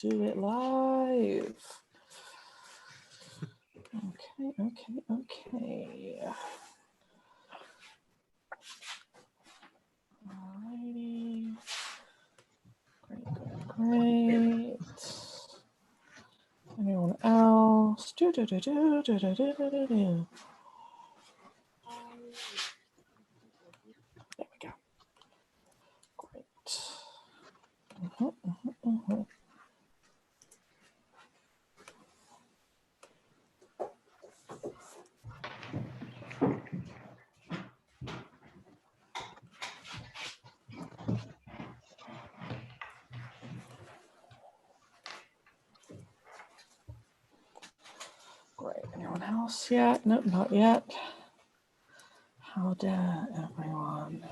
do it live. Okay. Alrighty. Great. Anyone else? There we go. Great. Great. Anyone else yet? Nope, not yet. How dare everyone?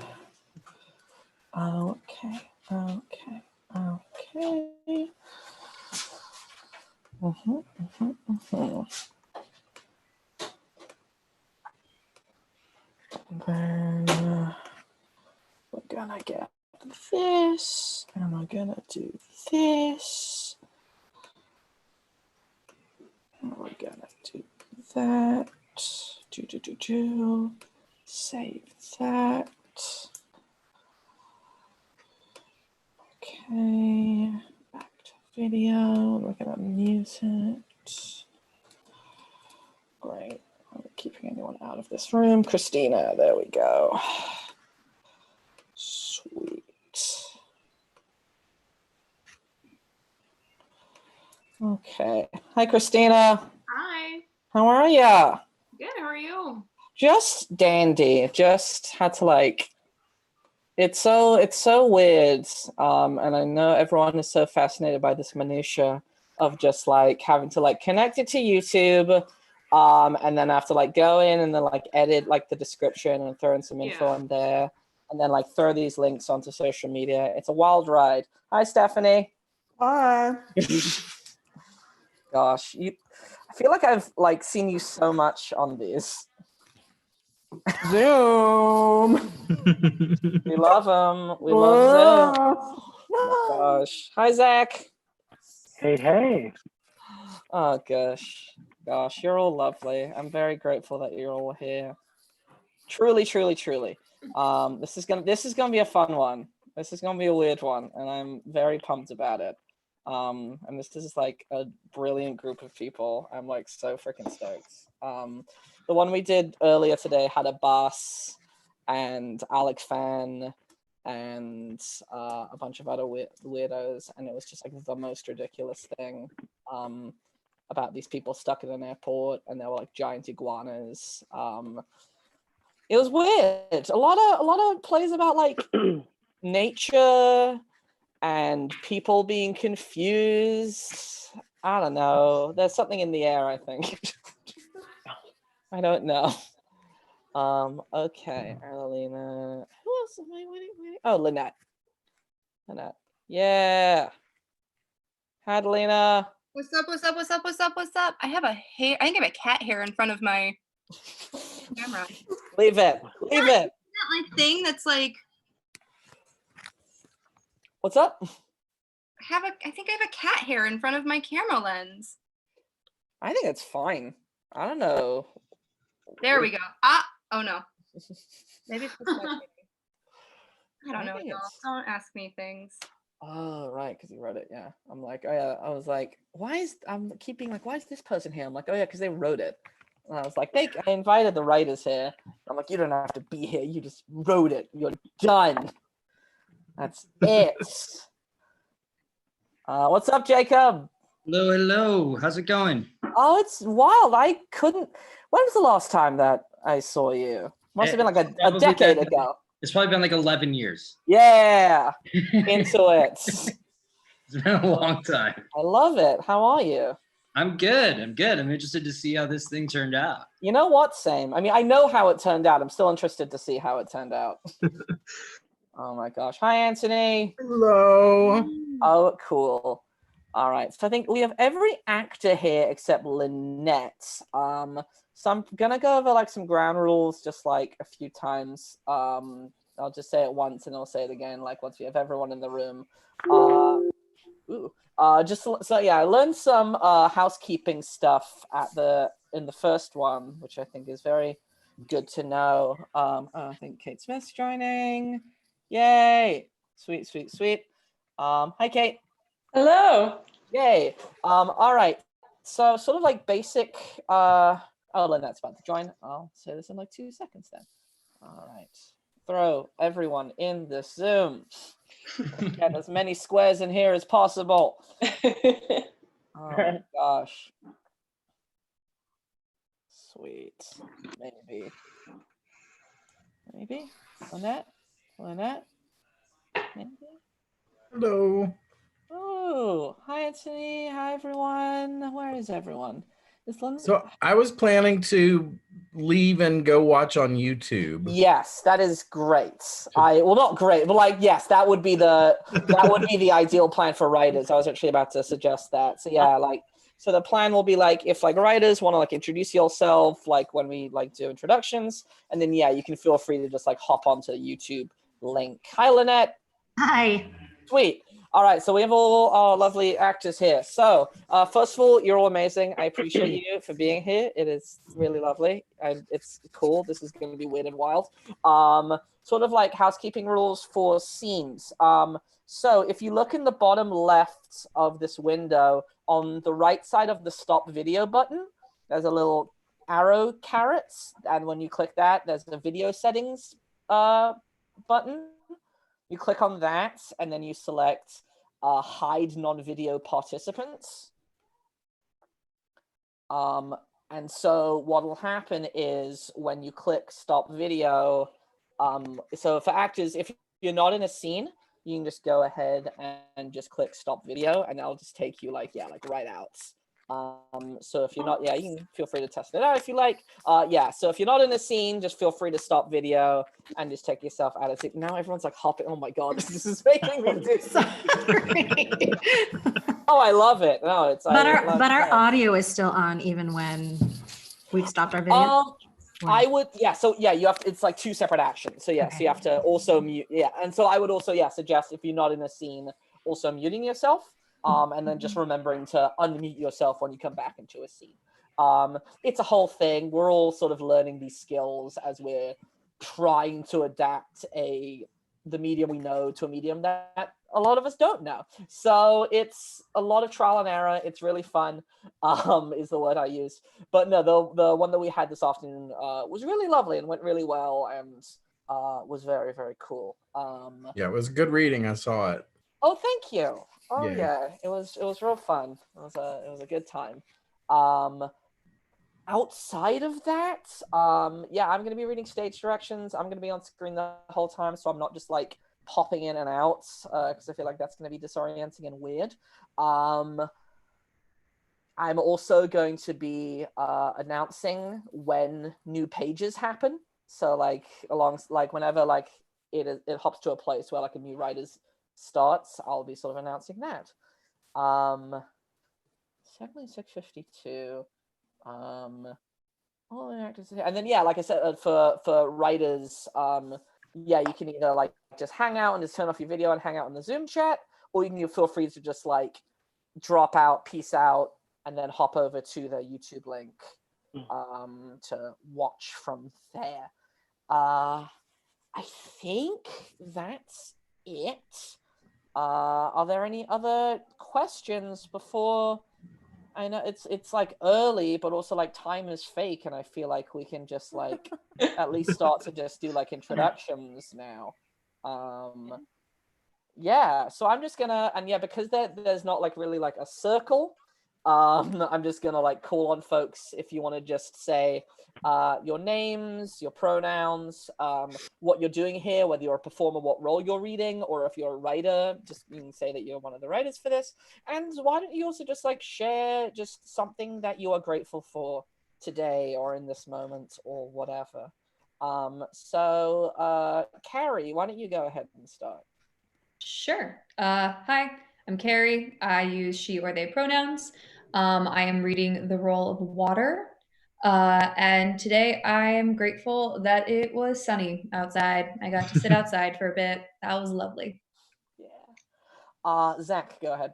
Okay. Then we're gonna get this, and we're gonna do this, and we're gonna do that. Save that. Okay, back to video. We're gonna mute it. Great. I'm not keeping anyone out of this room. Christina, there we go. Sweet. Okay. Hi, Christina. Hi. How are ya? Good. How are you? Just dandy. Just had to like. It's so weird. And I know everyone is so fascinated by this minutia of just like having to like connect it to YouTube. And then I have to like go in and then like edit like the description and throw in some info in there, and then like throw these links onto social media. It's a wild ride. Hi, Stephanie. Hi. Gosh, I feel like I've like seen you so much on these. Zoom. We love them. We love Zoom. Oh my gosh. Hi, Zach. Hey. Oh gosh, you're all lovely. I'm very grateful that you're all here. Truly. This is gonna be a fun one. This is gonna be a weird one, and I'm very pumped about it. And this is like a brilliant group of people. I'm like so freaking stoked. The one we did earlier today had a Bas and Alex Fan and a bunch of other weirdos, and it was just like the most ridiculous thing. About these people stuck in an airport, and they were like giant iguanas. It was weird. A lot of plays about like nature and people being confused. I don't know. There's something in the air, I think. I don't know. Okay, Adelina. Who else am I waiting? Oh, Lynette. Yeah. Hi, Adelina. What's up? I have a hair. I think I have a cat hair in front of my camera. Leave it. Isn't that like thing that's like? What's up? I think I have a cat hair in front of my camera lens. I think it's fine. I don't know. There we go. Oh no. Maybe it's just my I don't know. Don't ask me things. Oh, right, because you wrote it, yeah. I'm like, oh yeah, I was like, why is this person here? I'm like, oh yeah, because they wrote it. And I was like, I invited the writers here. I'm like, you don't have to be here, you just wrote it. You're done. That's it. What's up, Jacob? Hello. How's it going? Oh, it's wild. When was the last time that I saw you? Must have been like a decade ago. It's probably been like 11 years. Yeah, into it. It's been a long time. I love it. How are you? I'm good. I'm interested to see how this thing turned out. You know what? Same. I mean, I know how it turned out. I'm still interested to see how it turned out. Oh my gosh. Hi, Anthony. Hello. Oh, cool. All right. So I think we have every actor here except Lynette. So I'm gonna go over like some ground rules just like a few times. I'll just say it once and I'll say it again, like once we have everyone in the room. Ooh. So yeah, I learned some housekeeping stuff in the first one, which I think is very good to know. I think Kate Smith's joining. Yay! Sweet, sweet, sweet. Hi, Kate. Hello. Yay. All right. So sort of like basic. Oh, Lynette's about to join. I'll say this in like 2 seconds then. All right. Throw everyone in this Zoom. Get as many squares in here as possible. Oh my gosh. Sweet. Maybe. Lynette? Maybe? Hello. Oh, hi Anthony. Hi everyone. Where is everyone? So I was planning to leave and go watch on YouTube. Yes, that is great. Well, not great, but like, yes, that would be the ideal plan for writers. I was actually about to suggest that. So yeah, like, so the plan will be like, if like writers want to like introduce yourself, like when we like do introductions, and then yeah, you can feel free to just like hop onto the YouTube link. Hi, Lynette. Hi. Sweet. All right, so we have all our lovely actors here. So first of all, you're all amazing. I appreciate you for being here. It is really lovely. And it's cool. This is going to be weird and wild. Sort of like housekeeping rules for scenes. So if you look in the bottom left of this window, on the right side of the stop video button, there's a little arrow carrots. And when you click that, there's the video settings button. You click on that, and then you select hide non-video participants. And so what will happen is when you click stop video, so for actors, if you're not in a scene, you can just go ahead and just click stop video, and that'll just take you like right out. So if you're not, you can feel free to test it out if you like. So if you're not in a scene, just feel free to stop video and just take yourself out of it. Now everyone's like hopping. Oh my God, this is making me do Sorry. Oh, I love it. No, it's But our audio is still on even when we've stopped our video. I would, so you have to, it's like 2 separate actions. So Okay. so you have to also mute, and so I would also suggest if you're not in a scene, also muting yourself. And then just remembering to unmute yourself when you come back into a scene. It's a whole thing. We're all sort of learning these skills as we're trying to adapt the medium we know to a medium that a lot of us don't know. So it's a lot of trial and error. It's really fun, is the word I use. But no, the one that we had this afternoon was really lovely and went really well and was very, very cool. Yeah, it was good reading. I saw it. Oh, thank you. Oh Yeah. yeah, it was real fun. It was a good time. Outside of that, I'm gonna be reading stage directions. I'm gonna be on screen the whole time, so I'm not just like popping in and out because I feel like that's gonna be disorienting and weird. I'm also going to be announcing when new pages happen. So like whenever like it hops to a place where like a new writer's starts, I'll be sort of announcing that. 652. All the actors, and then like I said, for writers, you can either like just hang out and just turn off your video and hang out in the Zoom chat, or you can feel free to just like drop out, peace out, and then hop over to the YouTube link to watch from there. I think that's it. Are there any other questions before? I know it's like early, but also like time is fake, and I feel like we can just like at least start to just do like introductions now. So I'm just gonna, and because there's not like really like a circle, I'm just gonna like call on folks if you want to just say your names, your pronouns, what you're doing here, whether you're a performer, what role you're reading, or if you're a writer, just you can say that you're one of the writers for this. And why don't you also just like share just something that you are grateful for today or in this moment or whatever. Cari, why don't you go ahead and start? Sure. Hi, I'm Cari. I use she or they pronouns. I am reading the role of water. And today I am grateful that it was sunny outside. I got to sit outside for a bit. That was lovely. Yeah. Zach, go ahead.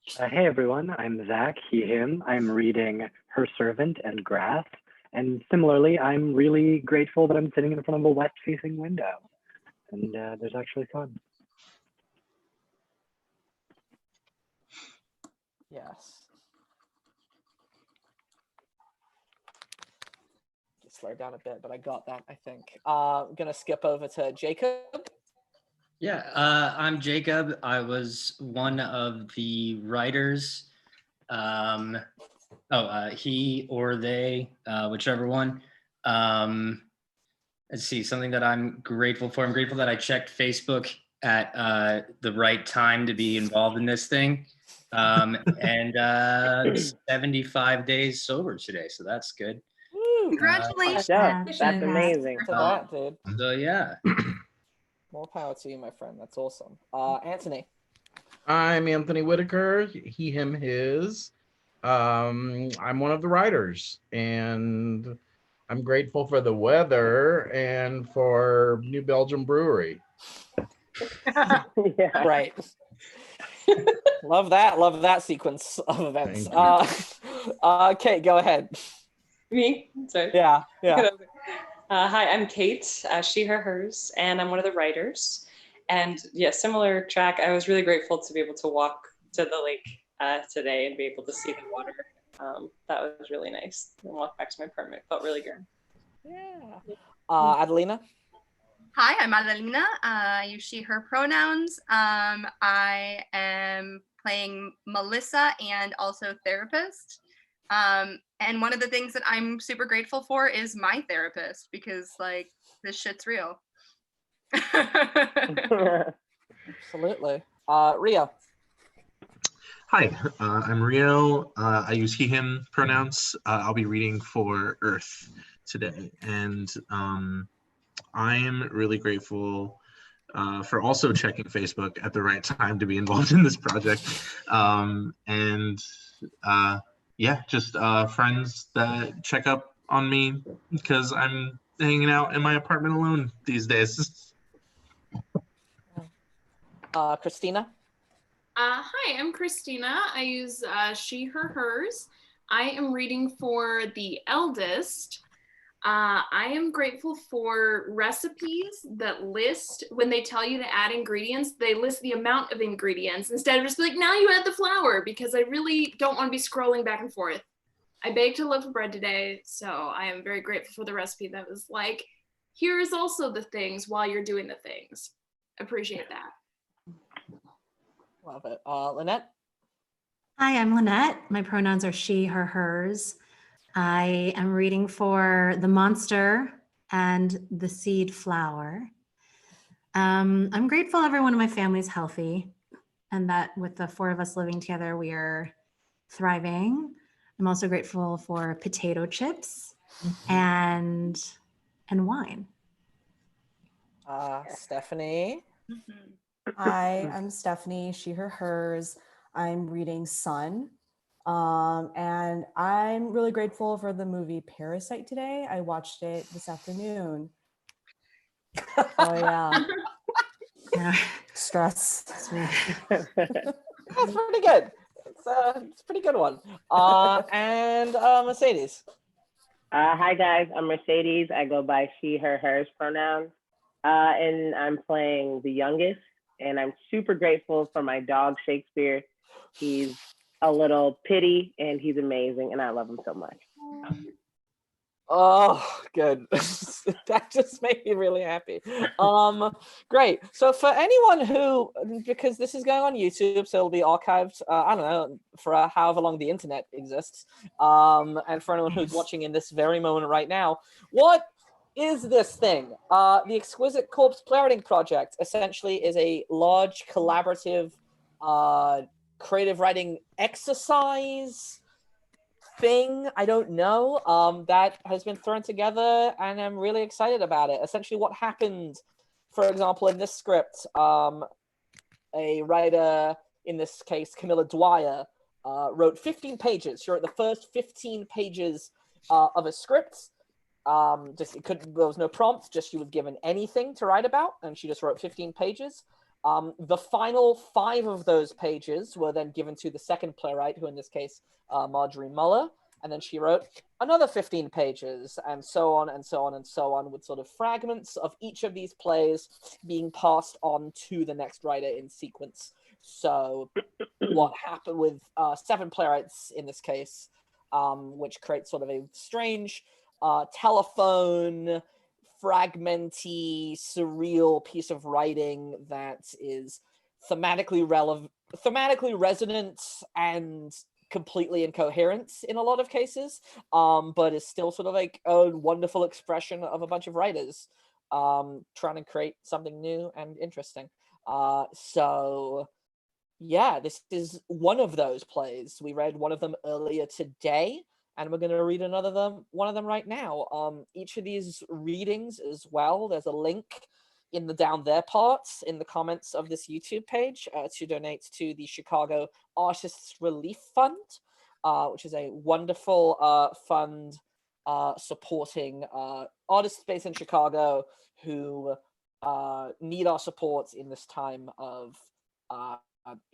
Hey everyone, I'm Zach, he, him. I'm reading Her Servant and Grass. And similarly, I'm really grateful that I'm sitting in front of a west-facing window. And there's actually fun. Yes. Slow down a bit, but I got that, I think. I'm gonna skip over to Jacob. Yeah, I'm Jacob. I was one of the writers. He or they, whichever one. Let's see, something that I'm grateful for. I'm grateful that I checked Facebook at the right time to be involved in this thing. And 75 days sober today, so that's good. Woo! Congratulations. That's Congratulations. amazing. To that, dude. So yeah. More power to you, my friend. That's awesome. Anthony. I'm Anthony Whitaker, he, him, his. I'm one of the writers, and I'm grateful for the weather and for New Belgium Brewery. Yeah. Right. Love that sequence of events. Kate, go ahead. Me? Sorry. Yeah. Hi, I'm Kate, she, her, hers, and I'm one of the writers. And yeah, similar track. I was really grateful to be able to walk to the lake today and be able to see the water. That was really nice. And walk back to my apartment. Felt really good. Yeah. Adelina. Hi, I'm Adelina. I use she, her pronouns. I am playing Melissa and also therapist. And one of the things that I'm super grateful for is my therapist, because like this shit's real. Absolutely. Rio. Hi, I'm Rio. I use he, him pronouns. I'll be reading for Earth today. And I am really grateful for also checking Facebook at the right time to be involved in this project. Yeah, just friends that check up on me because I'm hanging out in my apartment alone these days. Christina. Hi, I'm Christina. I use she, her, hers. I am reading for the eldest. I am grateful for recipes that list, when they tell you to add ingredients, they list the amount of ingredients instead of just like, now you add the flour, because I really don't want to be scrolling back and forth. I baked a loaf of bread today, so I am very grateful for the recipe that was like, here is also the things while you're doing the things. Appreciate that. Love it. Lynette. Hi, I'm Lynette. My pronouns are she, her, hers. I am reading for the monster and the seed flower. I'm grateful everyone in my family is healthy and that with the four of us living together, we are thriving. I'm also grateful for potato chips and wine. Stephanie. Hi, I'm Stephanie, she, her, hers. I'm reading Sun. And I'm really grateful for the movie Parasite today. I watched it this afternoon. Oh yeah. Yeah. Stress. That's pretty good. It's a pretty good one. And Mercedes. Hi guys, I'm Mercedes. I go by she, her, hers pronouns. And I'm playing the youngest, and I'm super grateful for my dog Shakespeare. He's a little pity and he's amazing and I love him so much. Oh, good. That just made me really happy. Great. So for anyone who, because this is going on YouTube, so it'll be archived, I don't know, for however long the internet exists. And for anyone who's watching in this very moment right now, what is this thing? The Exquisite Corpse Playwriting Project essentially is a large collaborative creative writing exercise thing, I don't know, that has been thrown together, and I'm really excited about it. Essentially what happened, for example, in this script, a writer, in this case Camilla Dwyer, wrote 15 pages. She wrote the first 15 pages of a script. There was no prompt, just she was given anything to write about, and she just wrote 15 pages. The final 5 of those pages were then given to the second playwright, who in this case, Marjorie Muller, and then she wrote another 15 pages, and so on and so on and so on, with sort of fragments of each of these plays being passed on to the next writer in sequence. So what happened with 7 playwrights in this case, which creates sort of a strange telephone, fragmenty, surreal piece of writing that is thematically resonant and completely incoherent in a lot of cases, but is still sort of like a wonderful expression of a bunch of writers trying to create something new and interesting. So yeah, this is one of those plays. We read one of them earlier today, and we're going to read one of them right now. Each of these readings as well, there's a link in the down there parts in the comments of this YouTube page to donate to the Chicago Artists Relief Fund, which is a wonderful fund supporting artists based in Chicago who need our support in this time of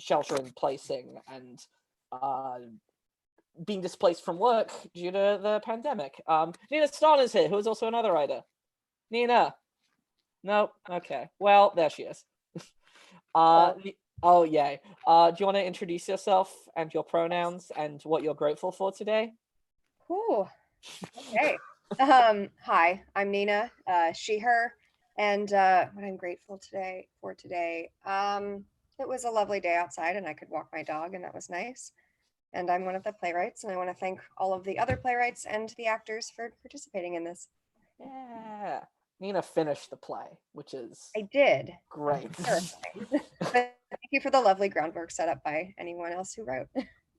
sheltering, placing, and being displaced from work due to the pandemic. Nina Starner's here, who is also another writer. Nina? No? Okay. Well, there she is. Oh, yay. Do you want to introduce yourself and your pronouns and what you're grateful for today? Cool. Okay. Hi, I'm Nina, she, her, and what I'm grateful for today. It was a lovely day outside and I could walk my dog, and that was nice. And I'm one of the playwrights, and I want to thank all of the other playwrights and the actors for participating in this. Yeah. Nina finished the play, which is I did. Great. But thank you for the lovely groundwork set up by anyone else who wrote.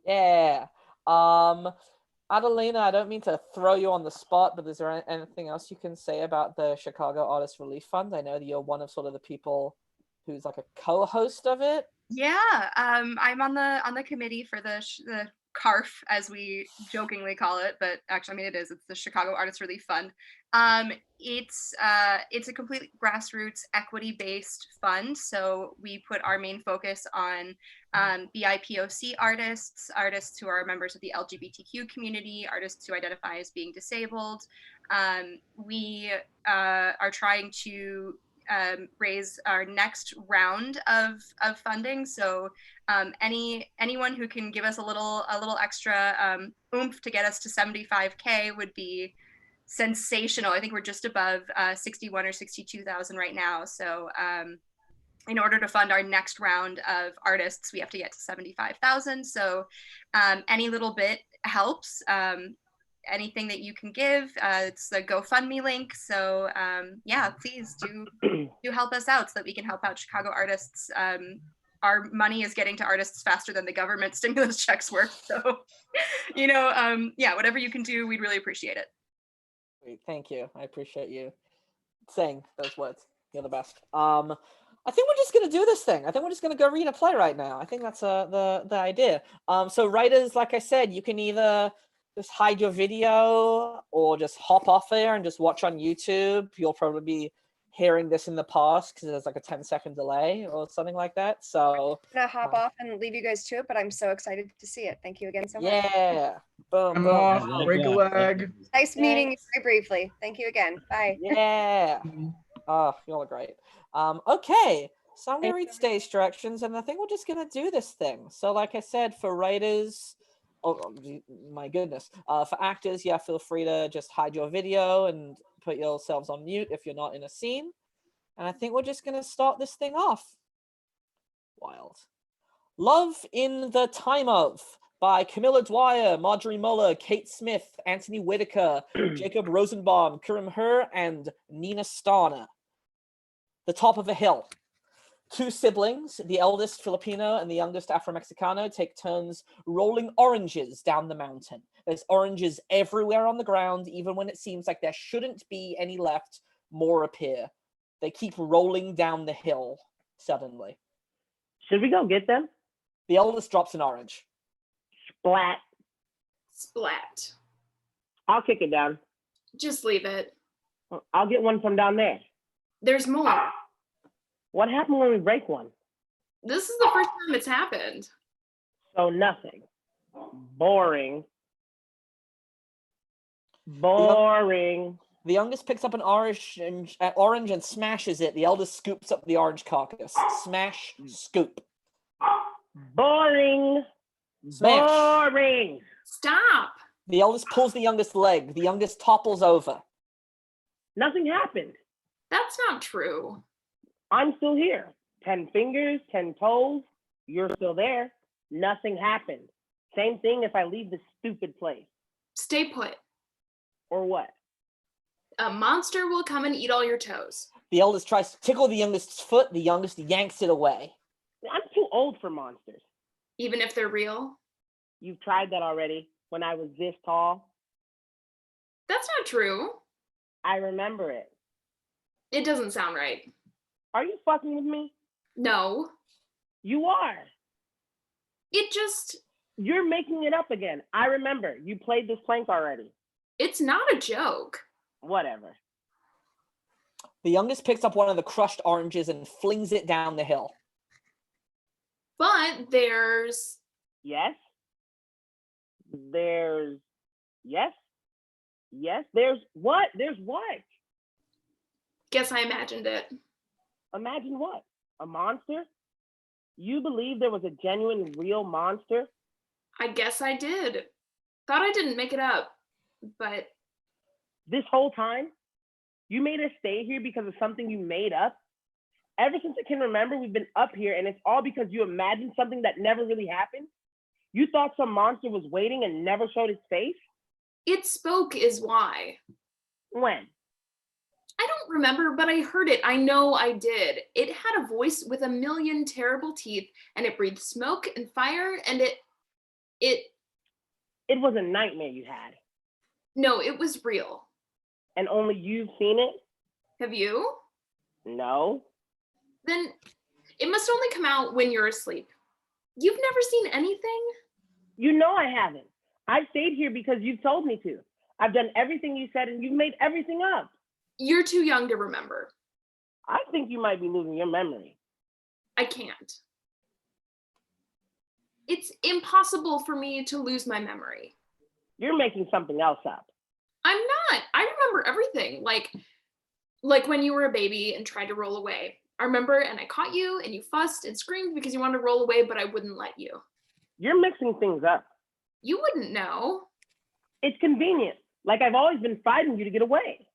Yeah. Adelina, I don't mean to throw you on the spot, but is there anything else you can say about the Chicago Artists Relief Fund? I know that you're one of sort of the people who's like a co-host of it. Yeah, I'm on the committee for the CARF, as we jokingly call it, but actually, I mean, it's the Chicago Artists Relief Fund. It's a complete grassroots, equity-based fund. So we put our main focus on BIPOC artists who are members of the LGBTQ community, artists who identify as being disabled. We are trying to raise our next round of funding. So anyone who can give us a little extra oomph to get us to 75K would be sensational. I think we're just above 61 or 62,000 right now. So in order to fund our next round of artists, we have to get to 75,000. So any little bit helps. Anything that you can give, it's the GoFundMe link. So yeah, please do help us out so that we can help out Chicago artists. Our money is getting to artists faster than the government stimulus checks work. So, yeah, whatever you can do, we'd really appreciate it. Great, thank you. I appreciate you saying those words. You're the best. I think we're just gonna do this thing. I think we're just gonna go read a play right now. I think that's the idea. So writers, like I said, you can either just hide your video or just hop off there and just watch on YouTube. You'll probably be hearing this in the past because there's like a 10-second delay or something like that. So I'm gonna hop off and leave you guys to it, but I'm so excited to see it. Thank you again so much. Yeah. Boom, I'm boom. off. Break a leg. Nice meeting you very briefly. Thank you again. Bye. Yeah. Oh, y'all are great. Okay. So I'm gonna read stage directions, and I think we're just gonna do this thing. So like I said, for writers, oh my goodness, for actors, yeah, feel free to just hide your video and put yourselves on mute if you're not in a scene. And I think we're just gonna start this thing off. Wild. Love in the Time of by Camilla Dwyer, Marjorie Muller, Kate Smith, Anthony Whitaker, Jacob Rosenbaum, Keurim, and Nina Starner. The Top of a Hill. 2 siblings, the eldest Filipino and the youngest Afro-Mexicano, take turns rolling oranges down the mountain. There's oranges everywhere on the ground, even when it seems like there shouldn't be any left, more appear. They keep rolling down the hill suddenly. Should we go get them? The eldest drops an orange. Splat. Splat. I'll kick it down. Just leave it. I'll get one from down there. There's more. What happened when we break one? This is the first time it's happened. So nothing. Boring. Boring. The youngest picks up an orange and smashes it. The eldest scoops up the orange carcass. Smash, scoop. Boring. Smash. Boring. Stop. The eldest pulls the youngest leg. The youngest topples over. Nothing happened. That's not true. I'm still here. 10 fingers, 10 toes. You're still there. Nothing happened. Same thing if I leave this stupid place. Stay put. Or what? A monster will come and eat all your toes. The eldest tries to tickle the youngest's foot. The youngest yanks it away. I'm too old for monsters. Even if they're real? You've tried that already when I was this tall. That's not true. I remember it. It doesn't sound right. Are you fucking with me? No. You are. It just... You're making it up again. I remember. You played this prank already. It's not a joke. Whatever. The youngest picks up one of the crushed oranges and flings it down the hill. But there's... Yes. There's... Yes. Yes. There's what? There's what? Guess I imagined it. Imagine what? A monster? You believe there was a genuine, real monster? I guess I did. Thought I didn't make it up, but... This whole time? You made us stay here because of something you made up? Ever since I can remember, we've been up here, and it's all because you imagined something that never really happened? You thought some monster was waiting and never showed its face? It spoke is why. When? I don't remember, but I heard it. I know I did. It had a voice with a million terrible teeth, and it breathed smoke and fire, and it... It was a nightmare you had. No, it was real. And only you've seen it? Have you? No. Then it must only come out when you're asleep. You've never seen anything? You know I haven't. I've stayed here because you've told me to. I've done everything you said, and you've made everything up. You're too young to remember. I think you might be losing your memory. I can't. It's impossible for me to lose my memory. You're making something else up. I'm not. I remember everything. Like when you were a baby and tried to roll away. I remember, and I caught you, and you fussed and screamed because you wanted to roll away, but I wouldn't let you. You're mixing things up. You wouldn't know. It's convenient. Like I've always been fighting you to get away.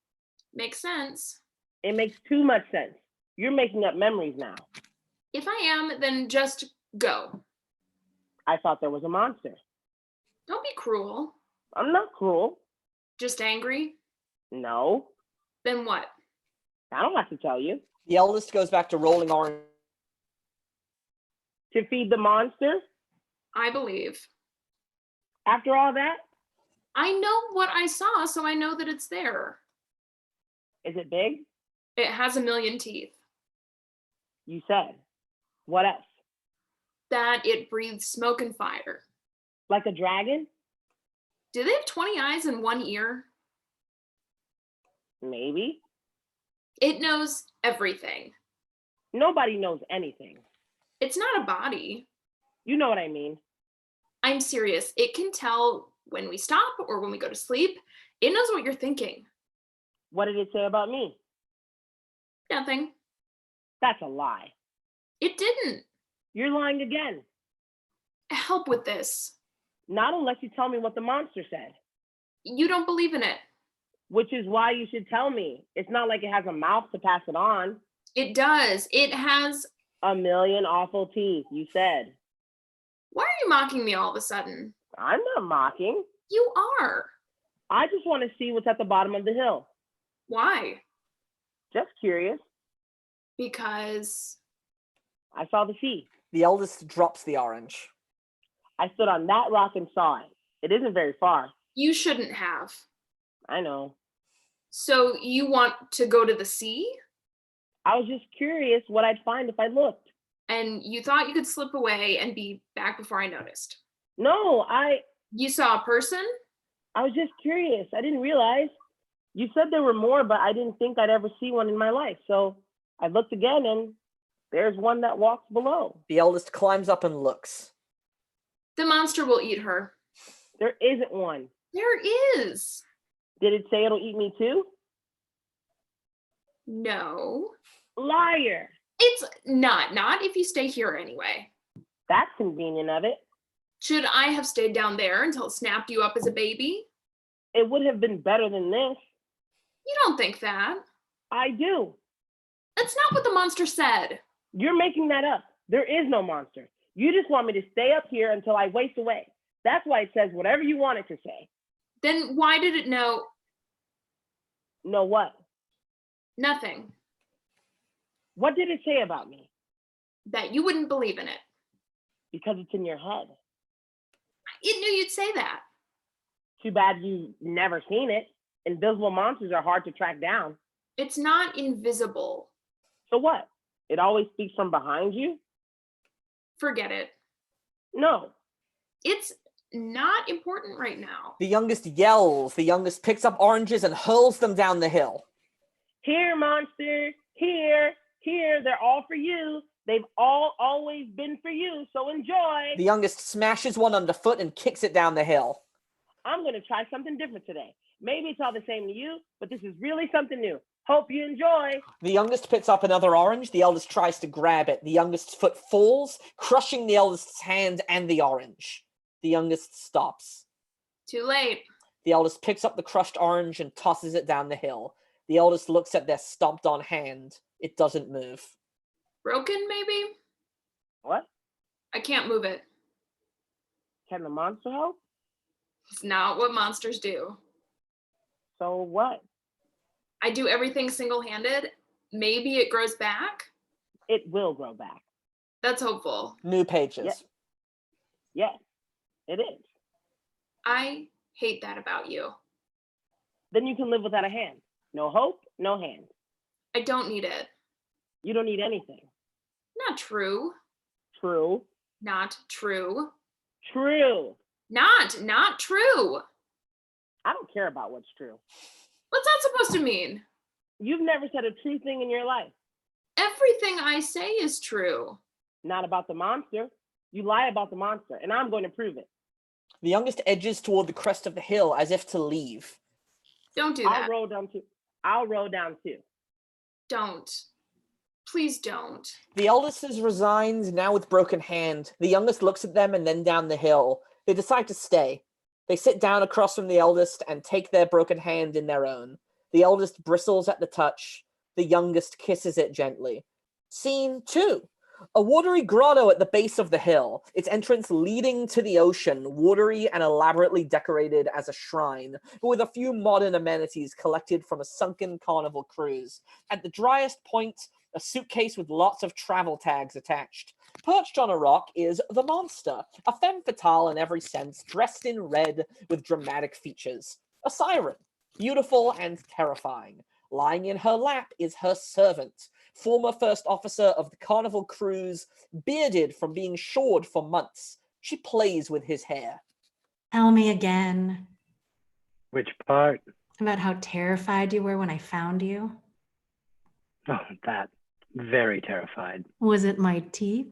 Makes sense. It makes too much sense. You're making up memories now. If I am, then just go. I thought there was a monster. Don't be cruel. I'm not cruel. Just angry? No. Then what? I don't have to tell you. The eldest goes back to rolling orange. To feed the monster? I believe. After all that? I know what I saw, so I know that it's there. Is it big? It has a million teeth. You said. What else? That it breathes smoke and fire. Like a dragon? Do they have 20 eyes and 1 ear? Maybe. It knows everything. Nobody knows anything. It's not a body. You know what I mean. I'm serious. It can tell when we stop or when we go to sleep. It knows what you're thinking. What did it say about me? Nothing. That's a lie. It didn't. You're lying again. Help with this. Not unless you tell me what the monster said. You don't believe in it. Which is why you should tell me. It's not like it has a mouth to pass it on. It does. It has... a million awful teeth, you said. Why are you mocking me all of a sudden? I'm not mocking. You are. I just want to see what's at the bottom of the hill. Why? Just curious. Because... I saw the sea. The eldest drops the orange. I stood on that rock and saw it. It isn't very far. You shouldn't have. I know. So you want to go to the sea? I was just curious what I'd find if I looked. And you thought you could slip away and be back before I noticed? No, You saw a person? I was just curious. I didn't realize. You said there were more, but I didn't think I'd ever see one in my life. So I looked again and There's one that walks below. The eldest climbs up and looks. The monster will eat her. There isn't one. There is. Did it say it'll eat me too? No. Liar. It's not if you stay here anyway. That's convenient of it. Should I have stayed down there until it snapped you up as a baby? It would have been better than this. You don't think that. I do. That's not what the monster said. You're making that up. There is no monster. You just want me to stay up here until I waste away. That's why it says whatever you want it to say. Then why did it know? Know what? Nothing. What did it say about me? That you wouldn't believe in it. Because it's in your head. It knew you'd say that. Too bad you've never seen it. Invisible monsters are hard to track down. It's not invisible. So what? It always speaks from behind you? Forget it. No. It's not important right now. The youngest yells. The youngest picks up oranges and hurls them down the hill. Here, monster. Here. Here. They're all for you. They've all always been for you, so enjoy. The youngest smashes one underfoot and kicks it down the hill. I'm going to try something different today. Maybe it's all the same to you, but this is really something new. Hope you enjoy. The youngest picks up another orange. The eldest tries to grab it. The youngest's foot falls, crushing the eldest's hand and the orange. The youngest stops. Too late. The eldest picks up the crushed orange and tosses it down the hill. The eldest looks at their stomped-on hand. It doesn't move. Broken, maybe? What? I can't move it. Can the monster help? It's not what monsters do. So what? I do everything single-handed. Maybe it grows back? It will grow back. That's hopeful. New pages. Yes, it is. I hate that about you. Then you can live without a hand. No hope, no hand. I don't need it. You don't need anything. Not true. True. Not true. True. Not true. I don't care about what's true. What's that supposed to mean? You've never said a true thing in your life. Everything I say is true. Not about the monster. You lie about the monster, and I'm going to prove it. The youngest edges toward the crest of the hill as if to leave. Don't do that. I'll roll down too. Don't. Please don't. The eldest is resigned, now with broken hand. The youngest looks at them and then down the hill. They decide to stay. They sit down across from the eldest and take their broken hand in their own. The eldest bristles at the touch. The youngest kisses it gently. Scene 2. A watery grotto at the base of the hill, its entrance leading to the ocean, watery and elaborately decorated as a shrine, but with a few modern amenities collected from a sunken carnival cruise. At the driest point, a suitcase with lots of travel tags attached. Perched on a rock is the monster, a femme fatale in every sense, dressed in red with dramatic features. A siren, beautiful and terrifying. Lying in her lap is her servant, former first officer of the Carnival cruise, bearded from being shored for months. She plays with his hair. Tell me again. Which part? About how terrified you were when I found you. Oh, that. Very terrified. Was it my teeth?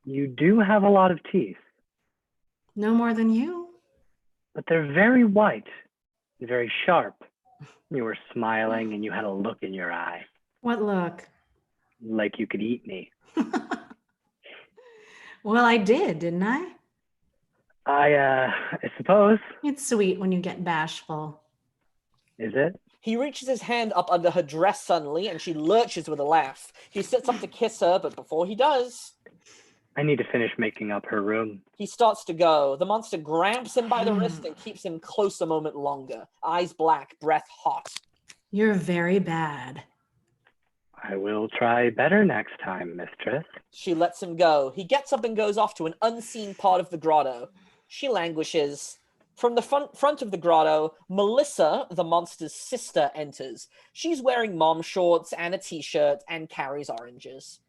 You do have a lot of teeth. No more than you. But they're very white, very sharp. You were smiling and you had a look in your eye. What look? Like you could eat me. Well, I did, didn't I? I suppose. It's sweet when you get bashful. Is it? He reaches his hand up under her dress suddenly, and she lurches with a laugh. He sits up to kiss her, but before he does... I need to finish making up her room. He starts to go. The monster grabs him by the wrist and keeps him close a moment longer. Eyes black, breath hot. You're very bad. I will try better next time, mistress. She lets him go. He gets up and goes off to an unseen part of the grotto. She languishes. From the front of the grotto, Melissa, the monster's sister, enters. She's wearing mom shorts and a t-shirt and carries oranges.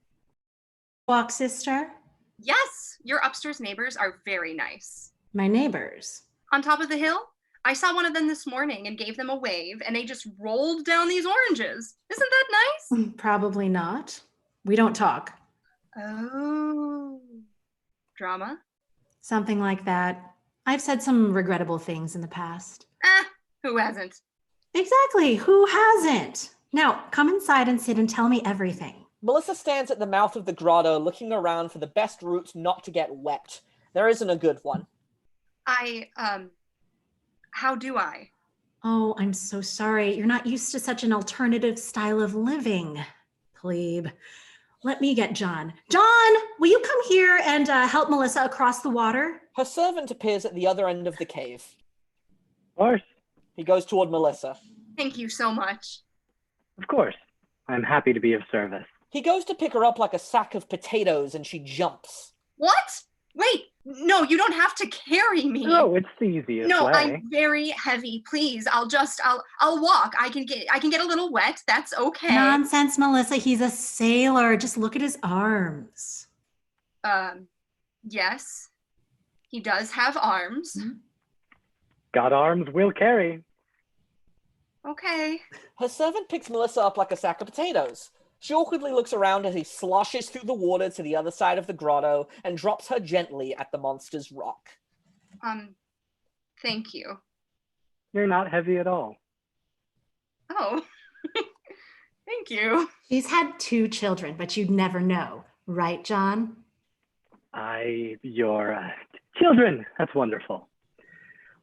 Walk, sister? Yes, your upstairs neighbors are very nice. My neighbors? On top of the hill? I saw one of them this morning and gave them a wave, and they just rolled down these oranges. Isn't that nice? Probably not. We don't talk. Oh. Drama? Something like that. I've said some regrettable things in the past. Who hasn't? Exactly. Who hasn't? Now, come inside and sit and tell me everything. Melissa stands at the mouth of the grotto, looking around for the best route not to get wet. There isn't a good one. How do I? Oh, I'm so sorry. You're not used to such an alternative style of living. Plebe. Let me get John. John, will you come here and help Melissa across the water? Her servant appears at the other end of the cave. Of course. He goes toward Melissa. Thank you so much. Of course. I'm happy to be of service. He goes to pick her up like a sack of potatoes and she jumps. What? Wait, no, you don't have to carry me. No, it's the easiest No, way. I'm very heavy. Please, I'll walk. I can get a little wet. That's okay. Nonsense, Melissa. He's a sailor. Just look at his arms. Yes. He does have arms. Got arms, will carry. Okay. Her servant picks Melissa up like a sack of potatoes. She awkwardly looks around as he sloshes through the water to the other side of the grotto and drops her gently at the monster's rock. Thank you. You're not heavy at all. Oh, thank you. He's had 2 children, but you'd never know. Right, John? Your children. That's wonderful.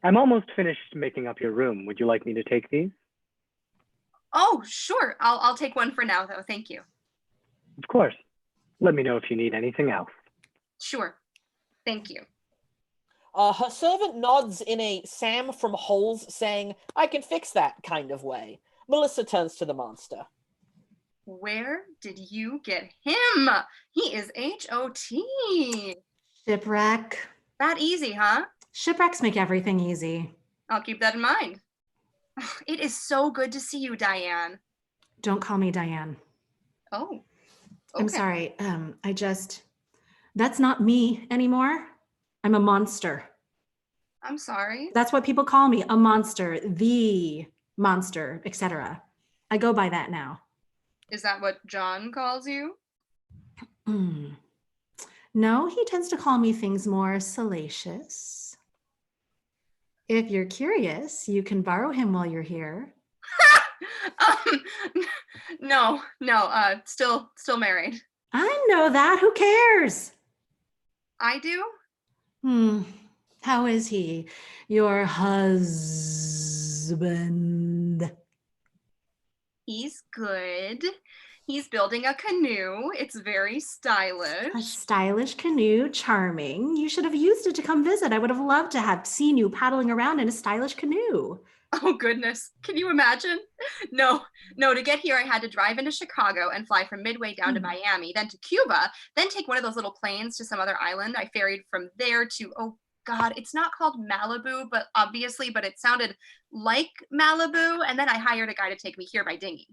I'm almost finished making up your room. Would you like me to take these? Oh, sure. I'll take one for now, though. Thank you. Of course. Let me know if you need anything else. Sure. Thank you. Her servant nods in a Sam from Holes saying, I can fix that kind of way. Melissa turns to the monster. Where did you get him? He is H-O-T. Shipwreck. That easy, huh? Shipwrecks make everything easy. I'll keep that in mind. It is so good to see you, Diane. Don't call me Diane. Oh, okay. I'm sorry. That's not me anymore. I'm a monster. I'm sorry. That's what people call me, a monster, the monster, etc. I go by that now. Is that what John calls you? No, he tends to call me things more salacious. If you're curious, you can borrow him while you're here. No, still married. I know that. Who cares? I do? How is he? Your husband? He's good. He's building a canoe. It's very stylish. A stylish canoe, charming. You should have used it to come visit. I would have loved to have seen you paddling around in a stylish canoe. Oh, goodness. Can you imagine? No, to get here, I had to drive into Chicago and fly from Midway down to Miami, then to Cuba, then take one of those little planes to some other island. I ferried from there to, oh God, it's not called Malibu, but it sounded like Malibu. And then I hired a guy to take me here by dinghy.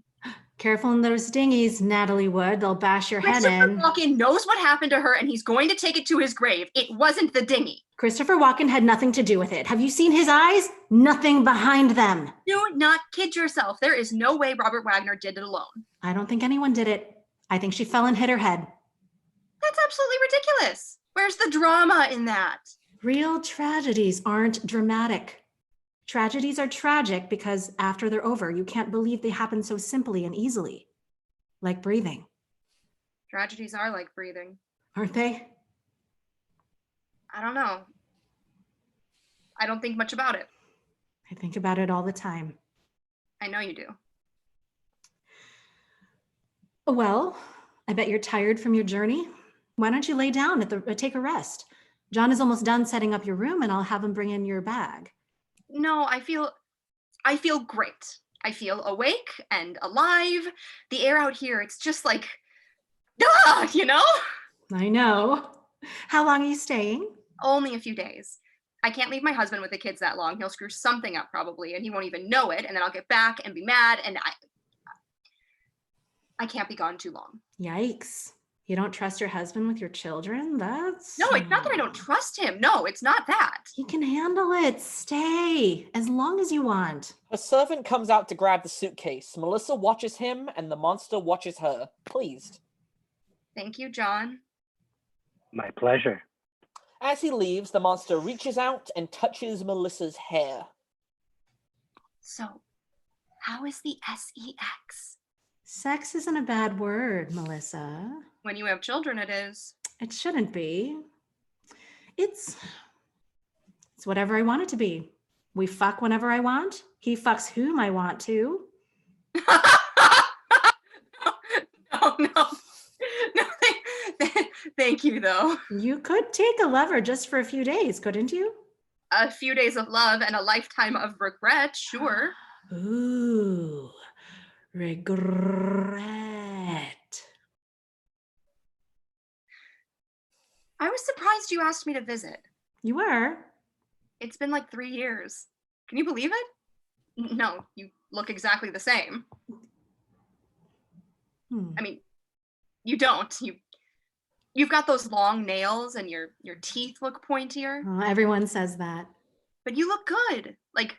Careful in those dinghies, Natalie Wood. They'll bash your head in. Christopher Walken knows what happened to her and he's going to take it to his grave. It wasn't the dinghy. Christopher Walken had nothing to do with it. Have you seen his eyes? Nothing behind them. Do not kid yourself. There is no way Robert Wagner did it alone. I don't think anyone did it. I think she fell and hit her head. That's absolutely ridiculous. Where's the drama in that? Real tragedies aren't dramatic. Tragedies are tragic because after they're over, you can't believe they happen so simply and easily. Like breathing. Tragedies are like breathing. Aren't they? I don't know. I don't think much about it. I think about it all the time. I know you do. Well, I bet you're tired from your journey. Why don't you lay down take a rest? John is almost done setting up your room and I'll have him bring in your bag. No, I feel great. I feel awake and alive. The air out here, it's just like, you know? I know. How long are you staying? Only a few days. I can't leave my husband with the kids that long. He'll screw something up probably and he won't even know it. And then I'll get back and be mad and I can't be gone too long. Yikes. You don't trust your husband with your children? No, it's not that I don't trust him. No, it's not that. He can handle it. Stay as long as you want. A servant comes out to grab the suitcase. Melissa watches him and the monster watches her, pleased. Thank you, John. My pleasure. As he leaves, the monster reaches out and touches Melissa's hair. So, how is the sex? Sex isn't a bad word, Melissa. When you have children, it is. It shouldn't be. It's whatever I want it to be. We fuck whenever I want. He fucks whom I want to. No. Thank you, though. You could take a lover just for a few days, couldn't you? A few days of love and a lifetime of regret, sure. Ooh, regret. I was surprised you asked me to visit. You were? It's been like 3 years. Can you believe it? No, you look exactly the same. I mean, you don't. You've got those long nails and your teeth look pointier. Oh, everyone says that. But you look good. Like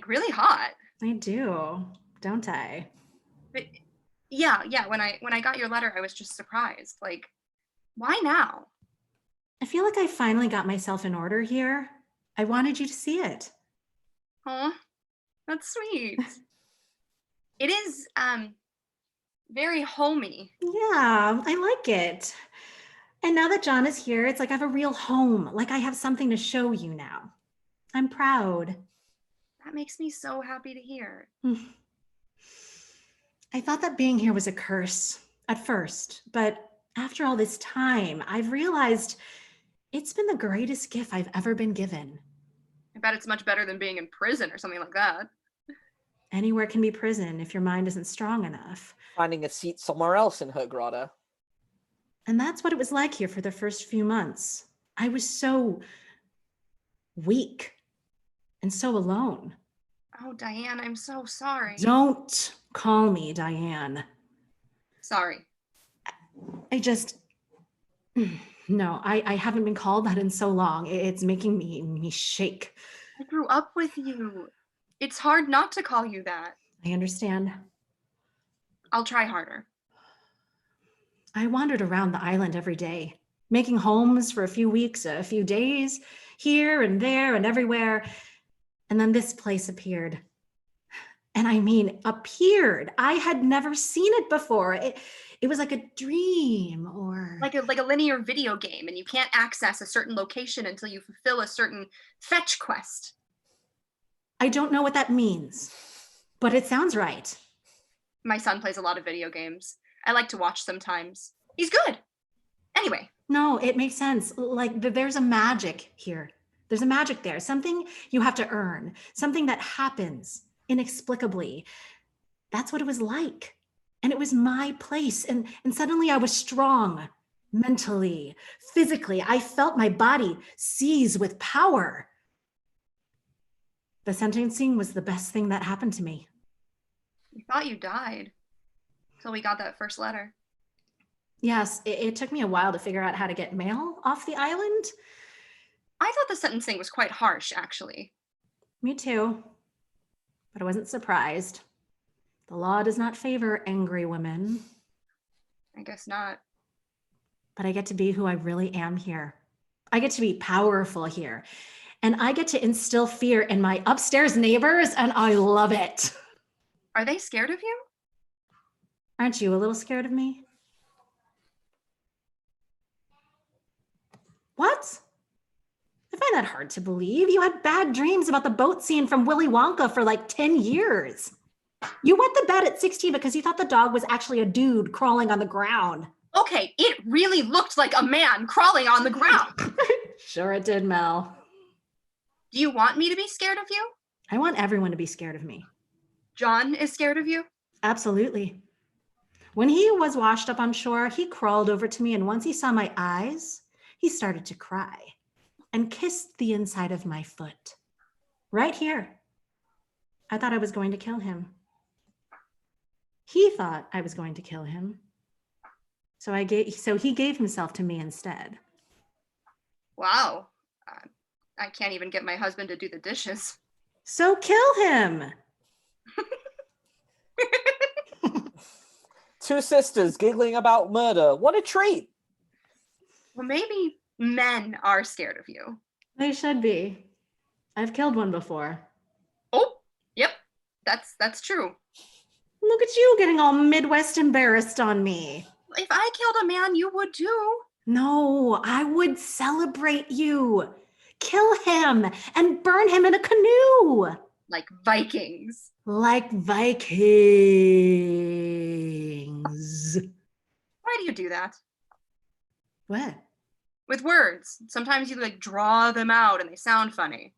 really hot. I do, don't I? But yeah, when I got your letter, I was just surprised. Like, why now? I feel like I finally got myself in order here. I wanted you to see it. Huh? That's sweet. It is very homey. Yeah, I like it. And now that John is here, it's like I have a real home. Like I have something to show you now. I'm proud. That makes me so happy to hear. I thought that being here was a curse at first, but after all this time, I've realized it's been the greatest gift I've ever been given. I bet it's much better than being in prison or something like that. Anywhere can be prison if your mind isn't strong enough. Finding a seat somewhere else in her grotto. And that's what it was like here for the first few months. I was so weak and so alone. Oh, Diane, I'm so sorry. Don't call me Diane. Sorry. No, I haven't been called that in so long. It's making me shake. I grew up with you. It's hard not to call you that. I understand. I'll try harder. I wandered around the island every day, making homes for a few weeks, a few days, here and there and everywhere. And then this place appeared. And I mean, appeared. I had never seen it before. It was like a dream or... Like a linear video game, and you can't access a certain location until you fulfill a certain fetch quest. I don't know what that means, but it sounds right. My son plays a lot of video games. I like to watch sometimes. He's good. Anyway. No, it makes sense. Like there's a magic here. There's a magic there, something you have to earn, something that happens inexplicably. That's what it was like. And it was my place. And suddenly I was strong, mentally, physically. I felt my body seize with power. The sentencing was the best thing that happened to me. We thought you died until we got that first letter. Yes, it took me a while to figure out how to get mail off the island. I thought the sentencing was quite harsh, actually. Me too, but I wasn't surprised. The law does not favor angry women. I guess not. But I get to be who I really am here. I get to be powerful here. And I get to instill fear in my upstairs neighbors, and I love it. Are they scared of you? Aren't you a little scared of me? What? I find that hard to believe. You had bad dreams about the boat scene from Willy Wonka for like 10 years. You went to bed at 16 because you thought the dog was actually a dude crawling on the ground. Okay, it really looked like a man crawling on the ground. Sure it did, Mel. Do you want me to be scared of you? I want everyone to be scared of me. John is scared of you? Absolutely. When he was washed up on shore, he crawled over to me, and once he saw my eyes, he started to cry and kissed the inside of my foot. Right here. I thought I was going to kill him. He thought I was going to kill him. So he gave himself to me instead. Wow. I can't even get my husband to do the dishes. So kill him. Two sisters giggling about murder. What a treat. Well, maybe men are scared of you. They should be. I've killed one before. Oh, yep. That's true. Look at you getting all Midwest embarrassed on me. If I killed a man, you would too. No, I would celebrate you. Kill him and burn him in a canoe. Like Vikings. Like Vikings. Why do you do that? What? With words. Sometimes you like draw them out and they sound funny.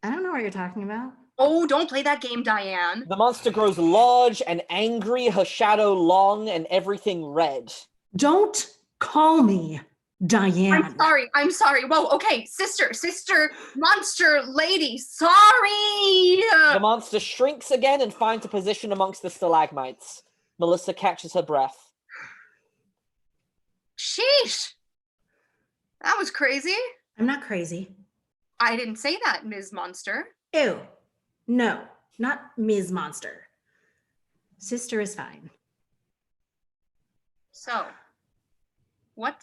I don't know what you're talking about. Oh, don't play that game, Diane. The monster grows large and angry, her shadow long and everything red. Don't call me Diane. I'm sorry. Whoa, okay, sister, monster, lady, sorry! The monster shrinks again and finds a position amongst the stalagmites. Melissa catches her breath. Sheesh! That was crazy. I'm not crazy. I didn't say that, Ms. Monster. Ew. No, not Ms. Monster. Sister is fine. So, what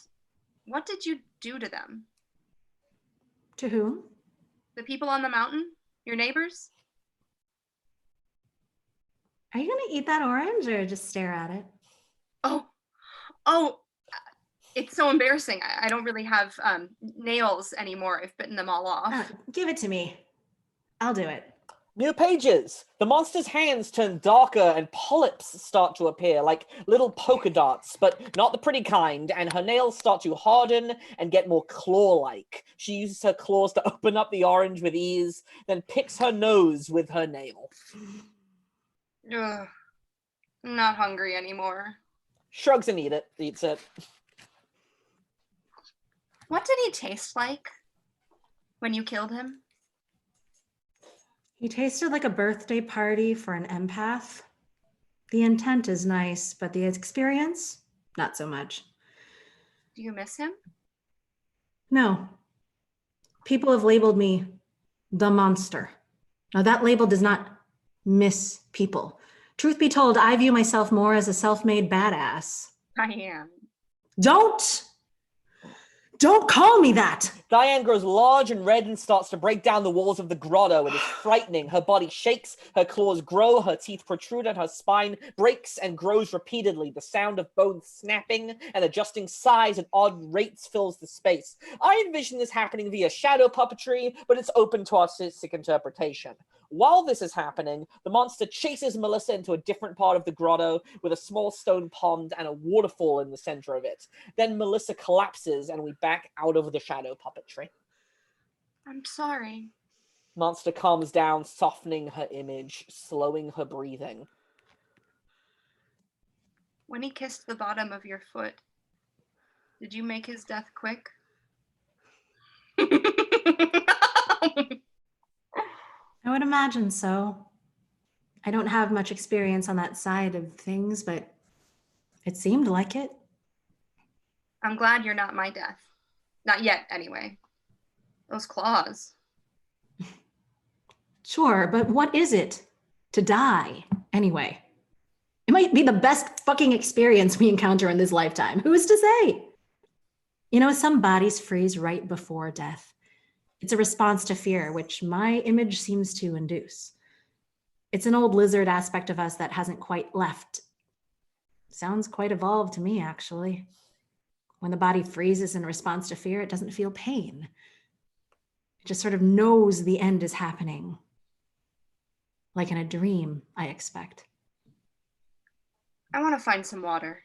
did you do to them? To whom? The people on the mountain? Your neighbors? Are you gonna eat that orange or just stare at it? Oh, it's so embarrassing. I don't really have nails anymore. I've bitten them all off. Give it to me. I'll do it. New pages! The monster's hands turn darker and polyps start to appear, like little polka dots, but not the pretty kind, and her nails start to harden and get more claw-like. She uses her claws to open up the orange with ease, then picks her nose with her nail. Ugh. I'm not hungry anymore. Shrugs and eats it. What did he taste like when you killed him? He tasted like a birthday party for an empath. The intent is nice, but the experience, not so much. Do you miss him? No. People have labeled me the monster. Now that label does not miss people. Truth be told, I view myself more as a self-made badass. I am. Don't call me that! Diane grows large and red and starts to break down the walls of the grotto. It is frightening. Her body shakes, her claws grow, her teeth protrude, and her spine breaks and grows repeatedly. The sound of bones snapping and adjusting size at odd rates fills the space. I envision this happening via shadow puppetry, but it's open to artistic interpretation. While this is happening, the monster chases Melissa into a different part of the grotto with a small stone pond and a waterfall in the center of it. Then Melissa collapses and we back out of the shadow puppetry. I'm sorry. Monster calms down, softening her image, slowing her breathing. When he kissed the bottom of your foot, did you make his death quick? I would imagine so. I don't have much experience on that side of things, but it seemed like it. I'm glad you're not my death. Not yet, anyway. Those claws. Sure, but what is it to die, anyway? It might be the best fucking experience we encounter in this lifetime. Who is to say? You know, some bodies freeze right before death. It's a response to fear, which my image seems to induce. It's an old lizard aspect of us that hasn't quite left. Sounds quite evolved to me, actually. When the body freezes in response to fear, it doesn't feel pain. It just sort of knows the end is happening. Like in a dream, I expect. I want to find some water.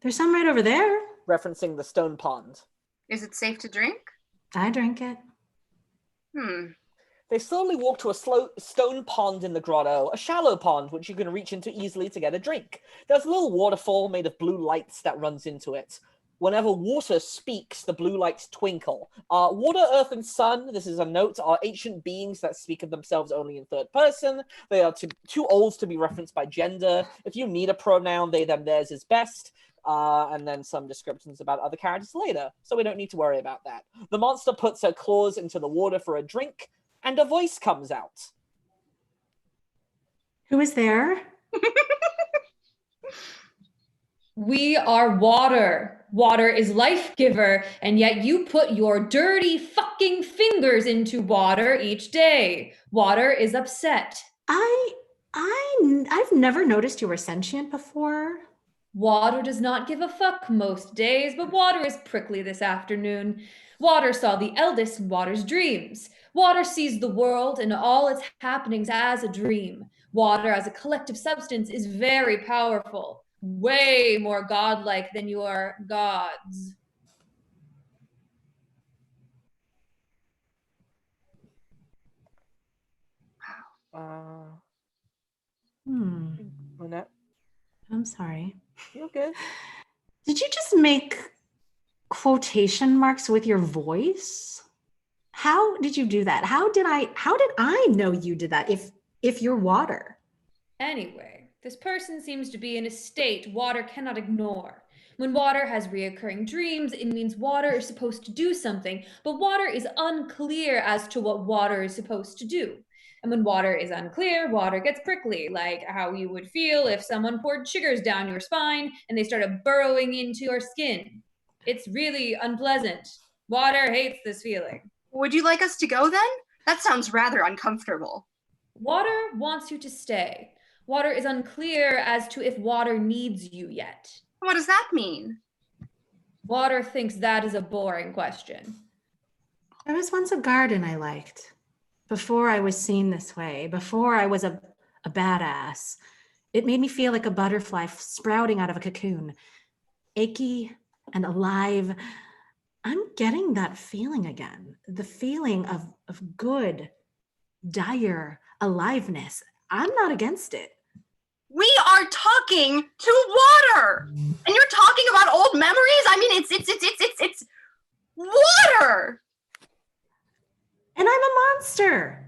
There's some right over there. Referencing the stone pond. Is it safe to drink? I drink it. They slowly walk to a stone pond in the grotto, a shallow pond which you can reach into easily to get a drink. There's a little waterfall made of blue lights that runs into it. Whenever water speaks, the blue lights twinkle. Water, earth, and sun, this is a note, are ancient beings that speak of themselves only in third person. They are too old to be referenced by gender. If you need a pronoun, they, them, theirs is best. And then some descriptions about other characters later, so we don't need to worry about that. The monster puts her claws into the water for a drink, and a voice comes out. Who is there? We are water. Water is life giver, and yet you put your dirty fucking fingers into water each day. Water is upset. I've never noticed you were sentient before. Water does not give a fuck most days, but water is prickly this afternoon. Water saw the eldest in water's dreams. Water sees the world and all its happenings as a dream. Water as a collective substance is very powerful, way more godlike than your gods. Lynette, I'm sorry. you're good. Did you just make quotation marks with your voice? How did you do that? How did I know you did that if you're water? Anyway, this person seems to be in a state water cannot ignore. When water has reoccurring dreams, it means water is supposed to do something, but water is unclear as to what water is supposed to do. And when water is unclear, water gets prickly, like how you would feel if someone poured sugars down your spine and they started burrowing into your skin. It's really unpleasant. Water hates this feeling. Would you like us to go then? That sounds rather uncomfortable. Water wants you to stay. Water is unclear as to if water needs you yet. What does that mean? Water thinks that is a boring question. There was once a garden I liked. Before I was seen this way, before I was a badass. It made me feel like a butterfly sprouting out of a cocoon. Achy and alive. I'm getting that feeling again. The feeling of good, dire aliveness. I'm not against it. We are talking to water, and you're talking about old memories. I mean, it's water. And I'm a monster.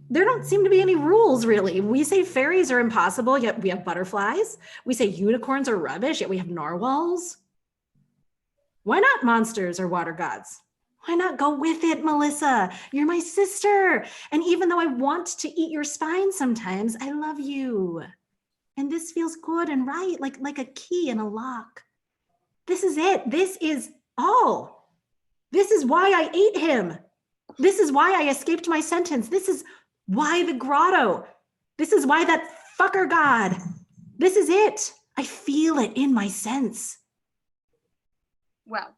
There don't seem to be any rules, really. We say fairies are impossible, yet we have butterflies. We say unicorns are rubbish, yet we have narwhals. Why not monsters or water gods? Why not go with it, Melissa? You're my sister. And even though I want to eat your spine sometimes, I love you. And this feels good and right, like a key in a lock. This is it. This is all. This is why I ate him. This is why I escaped my sentence. This is why the grotto. This is why that fucker god. This is it. I feel it in my sense. Well,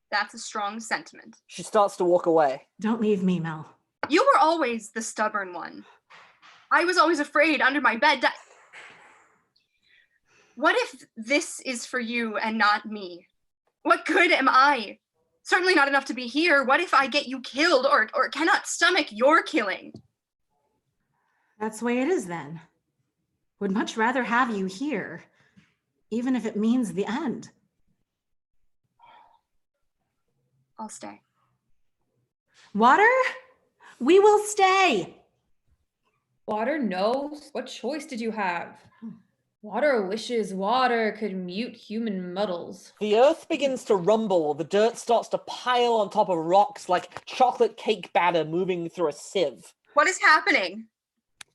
that's a strong sentiment. She starts to walk away. Don't leave me, Mel. You were always the stubborn one. I was always afraid under my bed. What if this is for you and not me? What good am I? Certainly not enough to be here. What if I get you killed or cannot stomach your killing? That's the way it is then. Would much rather have you here, even if it means the end. I'll stay. Water? We will stay. Water knows. What choice did you have? Water wishes water could mute human muddles. The earth begins to rumble. The dirt starts to pile on top of rocks like chocolate cake batter moving through a sieve. What is happening?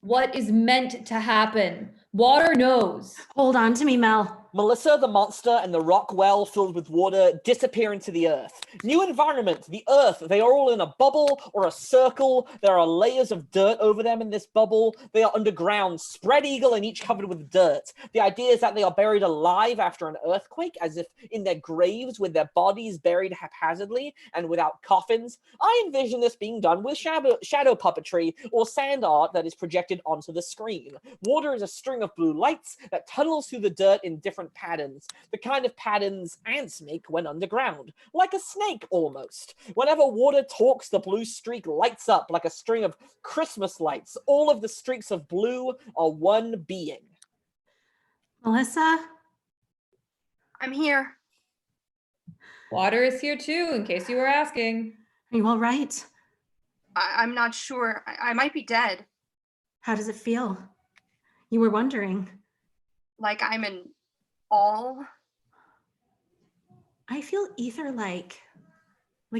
What is meant to happen? Water knows. Hold on to me, Mel. Melissa, the monster, and the rock well filled with water disappear into the earth. New environment, the earth. They are all in a bubble or a circle. There are layers of dirt over them in this bubble. They are underground, spread eagle, and each covered with dirt. The idea is that they are buried alive after an earthquake, as if in their graves with their bodies buried haphazardly and without coffins. I envision this being done with shadow puppetry or sand art that is projected onto the screen. Water is a string of blue lights that tunnels through the dirt in different patterns, the kind of patterns ants make when underground, like a snake almost. Whenever water talks, the blue streak lights up like a string of Christmas lights. All of the streaks of blue are one being. Melissa? I'm here. Water is here too, in case you were asking. Are you all right? I'm not sure. I might be dead. How does it feel? You were wondering. Like I'm an all? I feel ether like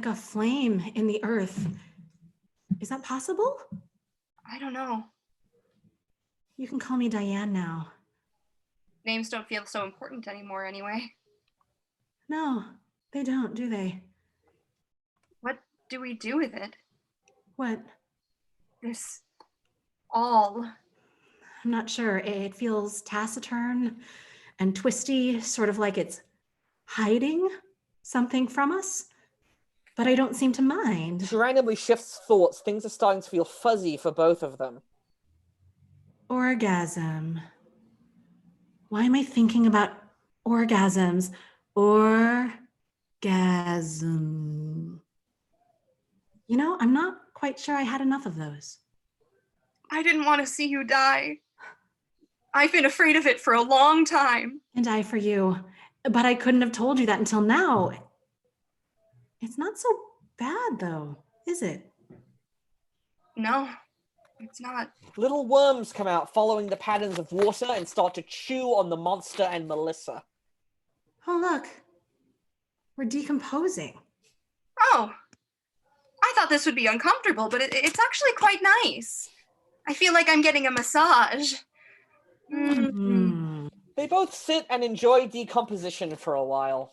a flame in the earth. Is that possible? I don't know. You can call me Diane now. names don't feel so important anymore anyway. No, they don't, do they? What do we do with it? What? This all. I'm not sure. It feels taciturn and twisty, sort of like it's hiding something from us, but I don't seem to mind. She randomly shifts thoughts. Things are starting to feel fuzzy for both of them. Orgasm. Why am I thinking about orgasms? Orgasm. You know, I'm not quite sure I had enough of those. I didn't want to see you die. I've been afraid of it for a long time. And I for you. But I couldn't have told you that until now. It's not so bad, though, is it? No, it's not. Little worms come out following the patterns of water and start to chew on the monster and Melissa. Oh, look. We're decomposing. Oh, I thought this would be uncomfortable, but it's actually quite nice. I feel like I'm getting a massage. They both sit and enjoy decomposition for a while.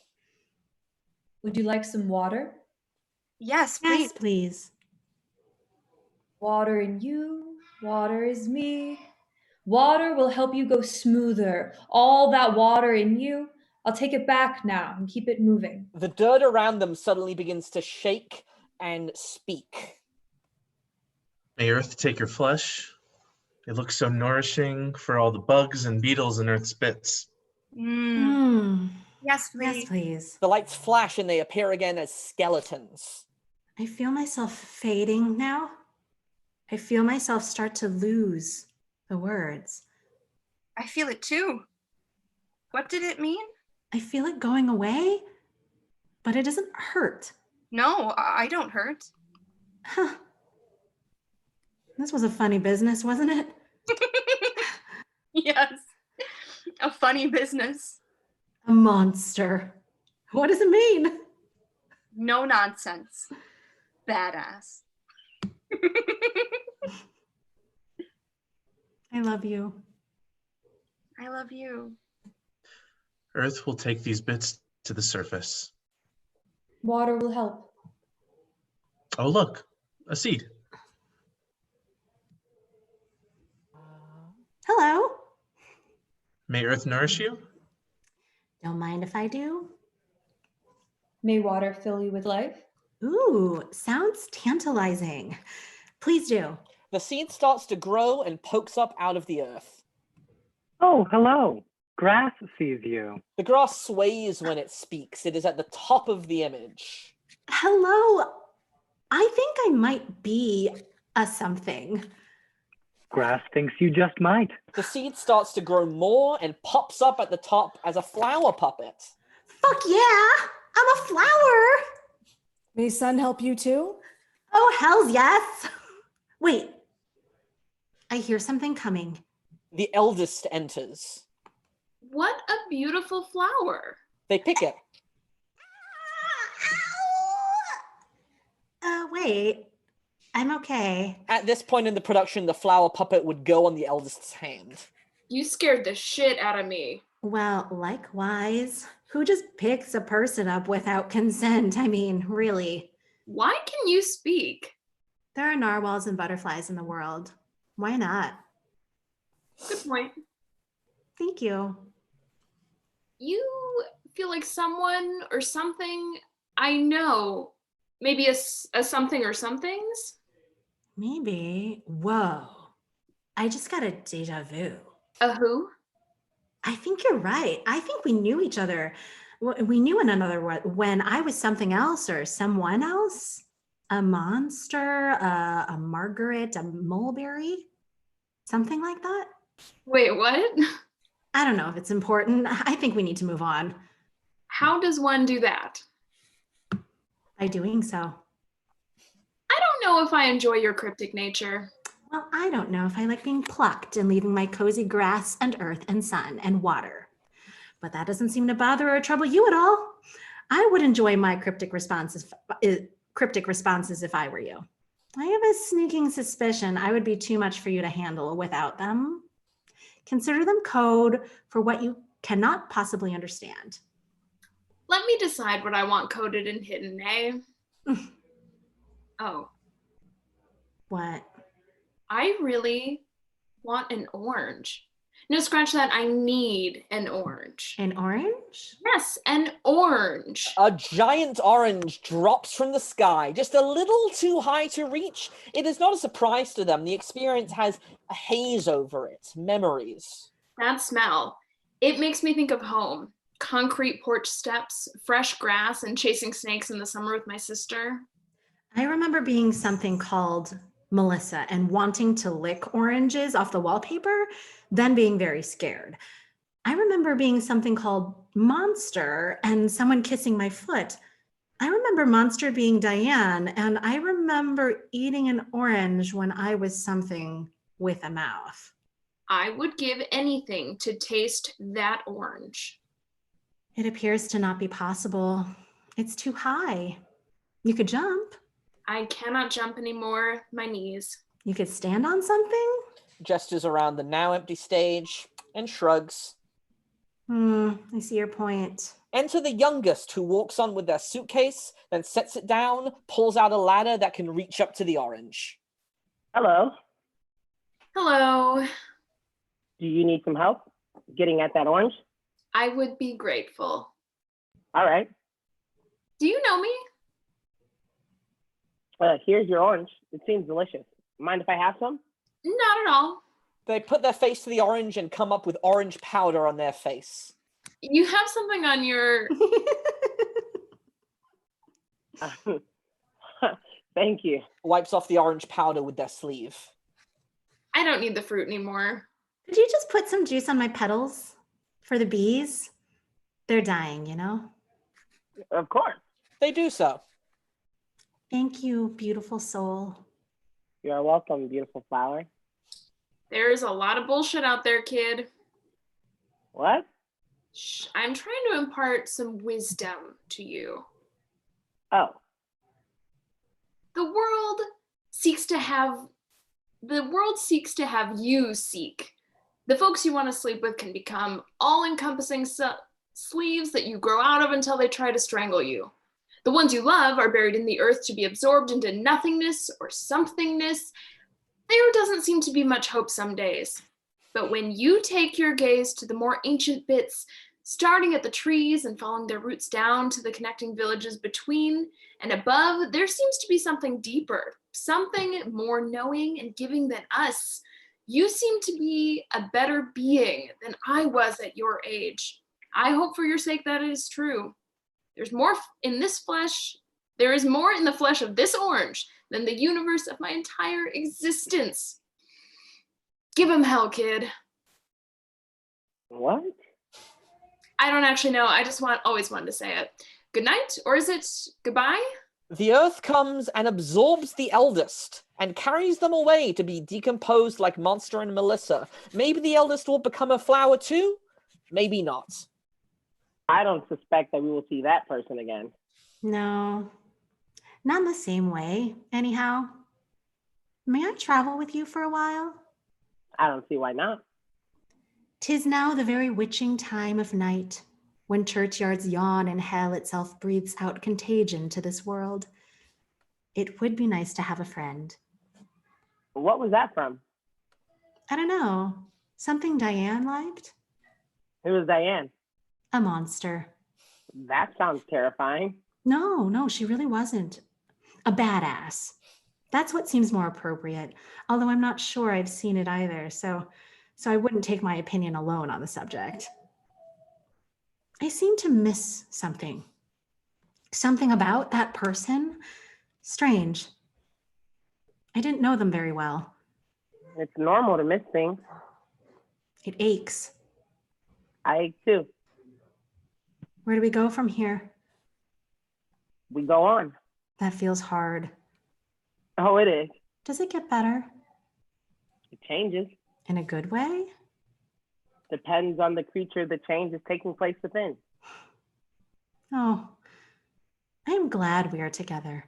Would you like some water? Yes, please. Yes, please. Water in you, water is me. Water will help you go smoother. All that water in you, I'll take it back now and keep it moving. The dirt around them suddenly begins to shake and speak. May Earth take your flesh. It looks so nourishing for all the bugs and beetles in Earth's bits. Yes, please. Yes, please. The lights flash and they appear again as skeletons. I feel myself fading now. I feel myself start to lose the words. I feel it too. What did it mean? I feel it going away, but it doesn't hurt. No, I don't hurt. Huh. This was a funny business, wasn't it? Yes, a funny business. A monster. What does it mean? No nonsense. Badass. I love you. I love you. Earth will take these bits to the surface. Water will help. Oh, look, a seed. Hello. May Earth nourish you. Don't mind if I do. May water fill you with life. Ooh, sounds tantalizing. Please do. The seed starts to grow and pokes up out of the earth. Oh, hello. Grass sees you. The grass sways when it speaks. It is at the top of the image. Hello. I think I might be a something. Grass thinks you just might. The seed starts to grow more and pops up at the top as a flower puppet. Fuck yeah! I'm a flower! May sun help you too? Oh, hells yes! Wait. I hear something coming. The eldest enters. What a beautiful flower. They pick it. Wait. I'm okay. At this point in the production, the flower puppet would go on the eldest's hand. You scared the shit out of me. Well, likewise. Who just picks a person up without consent? I mean, really. Why can you speak? There are narwhals and butterflies in the world. Why not? Good point. Thank you. You feel like someone or something I know. Maybe a something or somethings? Maybe. Whoa. I just got a deja vu. A who? I think you're right. I think we knew each other. We knew one another when I was something else or someone else. A monster, a Margaret, a mulberry, something like that. Wait, what? I don't know if it's important. I think we need to move on. How does one do that? By doing so. I don't know if I enjoy your cryptic nature. Well, I don't know if I like being plucked and leaving my cozy grass and earth and sun and water. But that doesn't seem to bother or trouble you at all. I would enjoy my cryptic responses if I were you. I have a sneaking suspicion I would be too much for you to handle without them. Consider them code for what you cannot possibly understand. Let me decide what I want coded and hidden, eh? Oh, What? I really want an orange. No, scratch that. I need an orange. An orange? Yes, an orange. A giant orange drops from the sky, just a little too high to reach. It is not a surprise to them. The experience has a haze over it, memories. That smell. It makes me think of home. Concrete porch steps, fresh grass, and chasing snakes in the summer with my sister. I remember being something called Melissa and wanting to lick oranges off the wallpaper, then being very scared. I remember being something called Monster and someone kissing my foot. I remember Monster being Diane, and I remember eating an orange when I was something with a mouth. I would give anything to taste that orange. It appears to not be possible. It's too high. You could jump. I cannot jump anymore. My knees. You could stand on something? Gestures around the now empty stage and shrugs. I see your point. Enter the youngest, who walks on with their suitcase, then sets it down, pulls out a ladder that can reach up to the orange. Hello. Hello. Do you need some help getting at that orange? I would be grateful. All right. Do you know me? Here's your orange. It seems delicious. Mind if I have some? Not at all. They put their face to the orange and come up with orange powder on their face. You have something on your... Thank you. Wipes off the orange powder with their sleeve. I don't need the fruit anymore. Could you just put some juice on my petals for the bees? They're dying, you know? Of course. They do so. Thank you, beautiful soul. You're welcome, beautiful flower. There's a lot of bullshit out there, kid. What? Shh, I'm trying to impart some wisdom to you. Oh. The world seeks to have you seek. The folks you want to sleep with can become all-encompassing sleeves that you grow out of until they try to strangle you. The ones you love are buried in the earth to be absorbed into nothingness or somethingness. There doesn't seem to be much hope some days. But when you take your gaze to the more ancient bits, starting at the trees and following their roots down to the connecting villages between and above, there seems to be something deeper, something more knowing and giving than us. You seem to be a better being than I was at your age. I hope for your sake that it is true. There's more in this flesh. There is more in the flesh of this orange than the universe of my entire existence. Give him hell, kid. What? I don't actually know. I just always wanted to say it. Good night, or is it goodbye? The earth comes and absorbs the eldest and carries them away to be decomposed like Monster and Melissa. Maybe the eldest will become a flower too? Maybe not. I don't suspect that we will see that person again. No, not in the same way, anyhow. May I travel with you for a while? I don't see why not. 'Tis now the very witching time of night, when churchyards yawn and hell itself breathes out contagion to this world. It would be nice to have a friend. What was that from? I don't know. Something Diane liked? Who was Diane? A monster. That sounds terrifying. No, she really wasn't. A badass. That's what seems more appropriate, although I'm not sure I've seen it either, so I wouldn't take my opinion alone on the subject. I seem to miss something. Something about that person. Strange. I didn't know them very well. It's normal to miss things. It aches. I ache too. Where do we go from here? We go on. That feels hard. Oh, it is. Does it get better? It changes. In a good way? Depends on the creature the change is taking place within. Oh, I am glad we are together.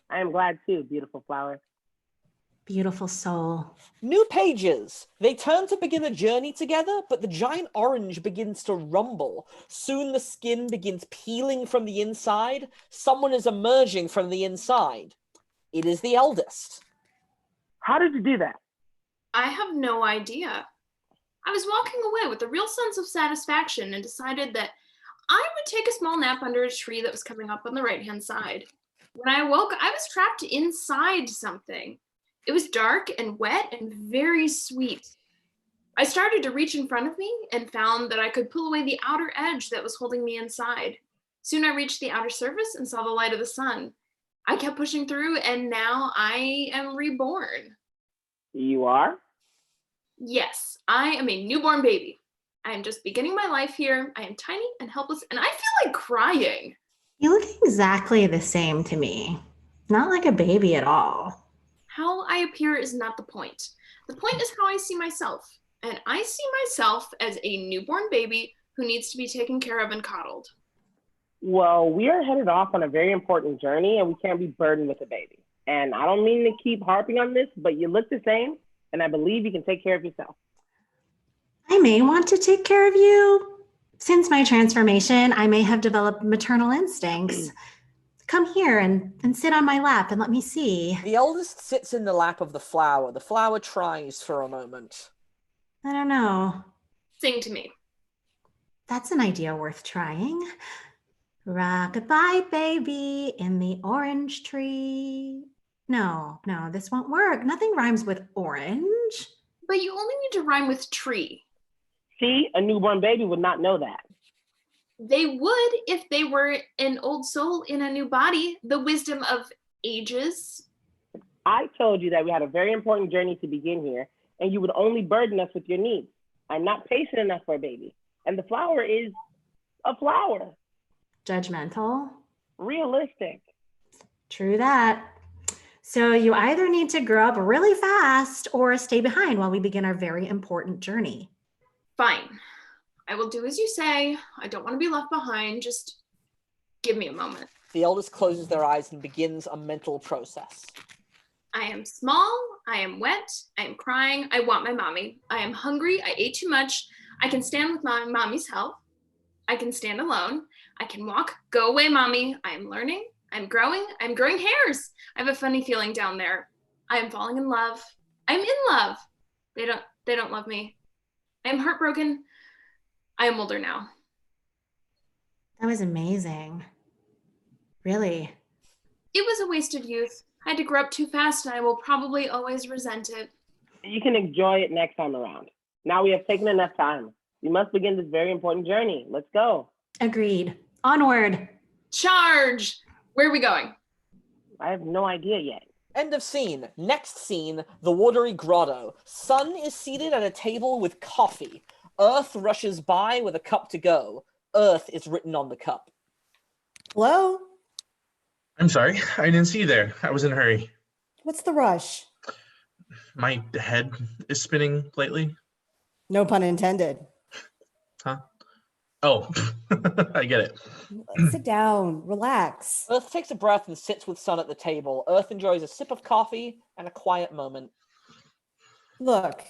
I am glad too, beautiful flower. Beautiful soul. New pages. They turn to begin a journey together, but the giant orange begins to rumble. Soon the skin begins peeling from the inside. Someone is emerging from the inside. It is the eldest. How did you do that? I have no idea. I was walking away with a real sense of satisfaction and decided that I would take a small nap under a tree that was coming up on the right-hand side. When I awoke, I was trapped inside something. It was dark and wet and very sweet. I started to reach in front of me and found that I could pull away the outer edge that was holding me inside. Soon I reached the outer surface and saw the light of the sun. I kept pushing through and now I am reborn. You are? Yes, I am a newborn baby. I am just beginning my life here. I am tiny and helpless and I feel like crying. You look exactly the same to me. Not like a baby at all. How I appear is not the point. The point is how I see myself. And I see myself as a newborn baby who needs to be taken care of and coddled. Well, we are headed off on a very important journey and we can't be burdened with a baby. And I don't mean to keep harping on this, but you look the same and I believe you can take care of yourself. I may want to take care of you. Since my transformation, I may have developed maternal instincts. Come here and sit on my lap and let me see. The eldest sits in the lap of the flower. The flower tries for a moment. I don't know. Sing to me. That's an idea worth trying. Rock-a-bye, baby, in the orange tree. No, this won't work. Nothing rhymes with orange. But you only need to rhyme with tree. See, a newborn baby would not know that. They would if they were an old soul in a new body. The wisdom of ages. I told you that we had a very important journey to begin here, and you would only burden us with your needs. I'm not patient enough for a baby. And the flower is a flower. Judgmental. Realistic. True that. So you either need to grow up really fast or stay behind while we begin our very important journey. Fine. I will do as you say. I don't want to be left behind. Just give me a moment. The eldest closes their eyes and begins a mental process. I am small. I am wet. I am crying. I want my mommy. I am hungry. I ate too much. I can stand with my mommy's help. I can stand alone. I can walk. Go away, mommy. I am learning. I'm growing. I'm growing hairs. I have a funny feeling down there. I am falling in love. I'm in love. They don't love me. I am heartbroken. I am older now. That was amazing. Really. It was a wasted youth. I had to grow up too fast and I will probably always resent it. You can enjoy it next time around. Now we have taken enough time. We must begin this very important journey. Let's go. Agreed. Onward. Charge! Where are we going? I have no idea yet. End of scene. Next scene, the watery grotto. Sun is seated at a table with coffee. Earth rushes by with a cup to go. Earth is written on the cup. Hello? I'm sorry, I didn't see you there. I was in a hurry. What's the rush? My head is spinning lately. No pun intended. Huh? Oh, I get it. Sit down, relax. Earth takes a breath and sits with Sun at the table. Earth enjoys a sip of coffee and a quiet moment. Look,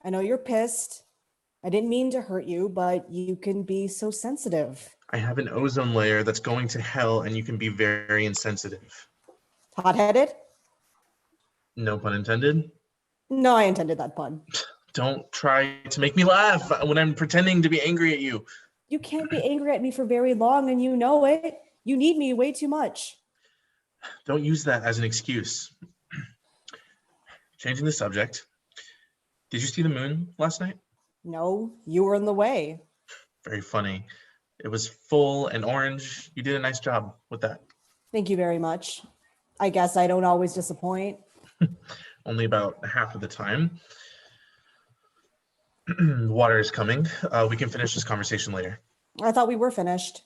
I know you're pissed. I didn't mean to hurt you, but you can be so sensitive. I have an ozone layer that's going to hell and you can be very insensitive. Hot-headed? No pun intended. No, I intended that pun. Don't try to make me laugh when I'm pretending to be angry at you. You can't be angry at me for very long and you know it. You need me way too much. Don't use that as an excuse. Changing the subject. Did you see the moon last night? No, you were in the way. Very funny. It was full and orange. You did a nice job with that. Thank you very much. I guess I don't always disappoint. Only about half of the time. Water is coming. We can finish this conversation later. I thought we were finished.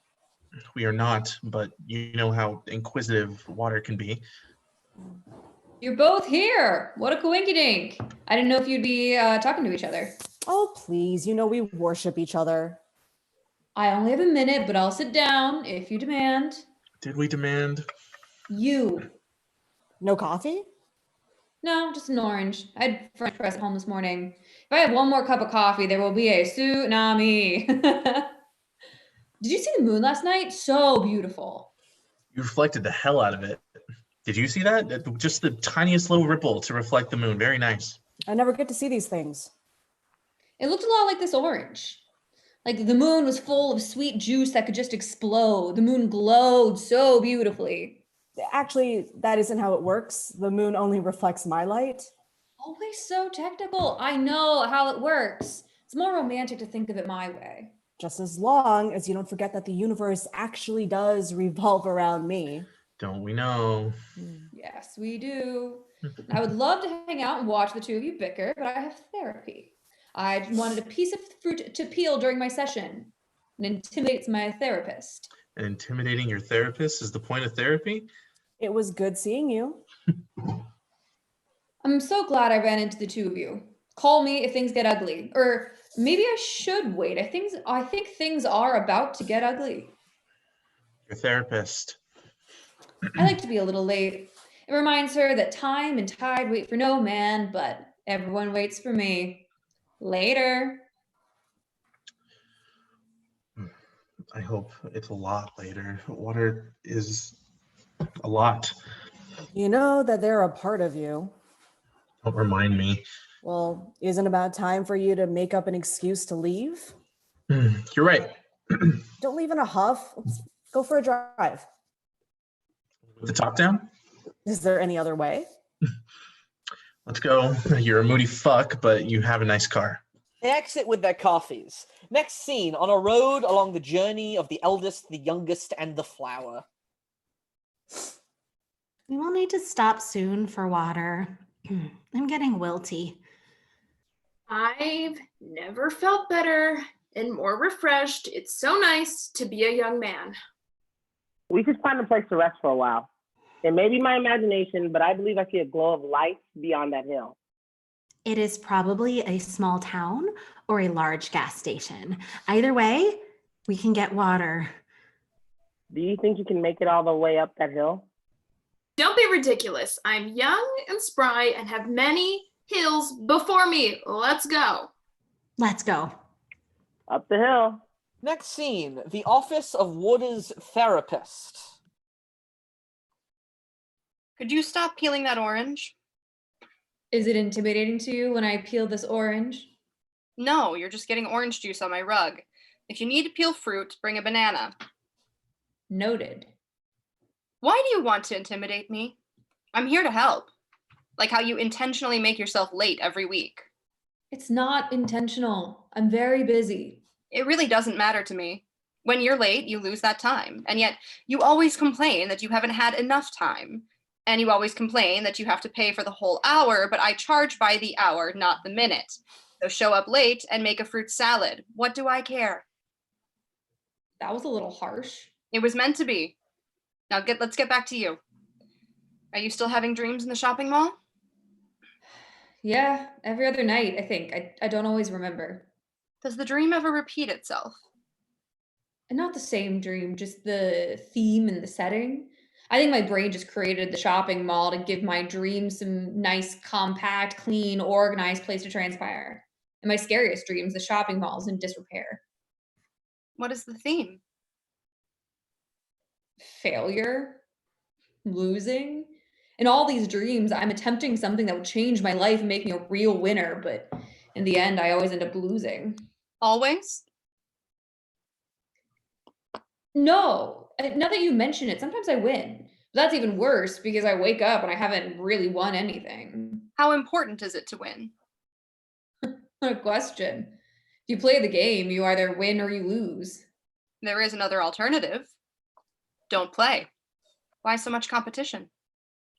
We are not, but you know how inquisitive water can be. You're both here. What a coinkydink. I didn't know if you'd be talking to each other. Oh, please. You know we worship each other. I only have a minute, but I'll sit down if you demand. Did we demand? You. No coffee? No, just an orange. I had French press at home this morning. If I have one more cup of coffee, there will be a tsunami. Did you see the moon last night? So beautiful. You reflected the hell out of it. Did you see that? Just the tiniest little ripple to reflect the moon. Very nice. I never get to see these things. It looked a lot like this orange. Like the moon was full of sweet juice that could just explode. The moon glowed so beautifully. Actually, that isn't how it works. The moon only reflects my light. Always so technical. I know how it works. It's more romantic to think of it my way. Just as long as you don't forget that the universe actually does revolve around me. Don't we know? Yes, we do. I would love to hang out and watch the two of you bicker, but I have therapy. I wanted a piece of fruit to peel during my session. It intimidates my therapist. And intimidating your therapist is the point of therapy? It was good seeing you. I'm so glad I ran into the two of you. Call me if things get ugly. Or maybe I should wait. I think things are about to get ugly. Your therapist. I like to be a little late. It reminds her that time and tide wait for no man, but everyone waits for me. Later. I hope it's a lot later. Water is a lot. You know that they're a part of you. Don't remind me. Well, isn't it about time for you to make up an excuse to leave? You're right. Don't leave in a huff. Let's go for a drive. With the top down? Is there any other way? Let's go. You're a moody fuck, but you have a nice car. They exit with their coffees. Next scene, on a road along the journey of the eldest, the youngest, and the flower. We will need to stop soon for water. I'm getting wilty. I've never felt better and more refreshed. It's so nice to be a young man. We should find a place to rest for a while. It may be my imagination, but I believe I see a glow of light beyond that hill. It is probably a small town or a large gas station. Either way, we can get water. Do you think you can make it all the way up that hill? Don't be ridiculous. I'm young and spry and have many hills before me. Let's go. Let's go. Up the hill. Next scene, the office of Wood's therapist. Could you stop peeling that orange? Is it intimidating to you when I peel this orange? No, you're just getting orange juice on my rug. If you need to peel fruit, bring a banana. Noted. Why do you want to intimidate me? I'm here to help. Like how you intentionally make yourself late every week. It's not intentional. I'm very busy. It really doesn't matter to me. When you're late, you lose that time. And yet you always complain that you haven't had enough time. And you always complain that you have to pay for the whole hour, but I charge by the hour, not the minute. So show up late and make a fruit salad. What do I care? That was a little harsh. It was meant to be. Now let's get back to you. Are you still having dreams in the shopping mall? Yeah, every other night, I think. I don't always remember. Does the dream ever repeat itself? And not the same dream, just the theme and the setting. I think my brain just created the shopping mall to give my dreams some nice, compact, clean, organized place to transpire. And my scariest dreams, the shopping mall's in disrepair. What is the theme? Failure, losing. In all these dreams, I'm attempting something that would change my life and make me a real winner, but in the end, I always end up losing. Always? No, now that you mention it, sometimes I win. But that's even worse because I wake up and I haven't really won anything. How important is it to win? What a question. If you play the game, you either win or you lose. There is another alternative. Don't play. Why so much competition?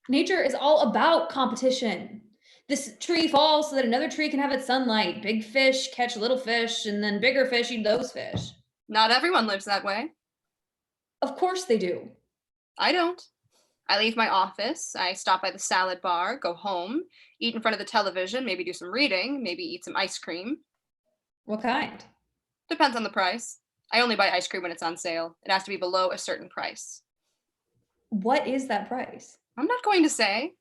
Nature is all about competition. This tree falls so that another tree can have its sunlight. Big fish catch little fish, and then bigger fish eat those fish. Not everyone lives that way. Of course they do. I don't. I leave my office, I stop by the salad bar, go home, eat in front of the television, maybe do some reading, maybe eat some ice cream. What kind? Depends on the price. I only buy ice cream when it's on sale. It has to be below a certain price. What is that price? I'm not going to say.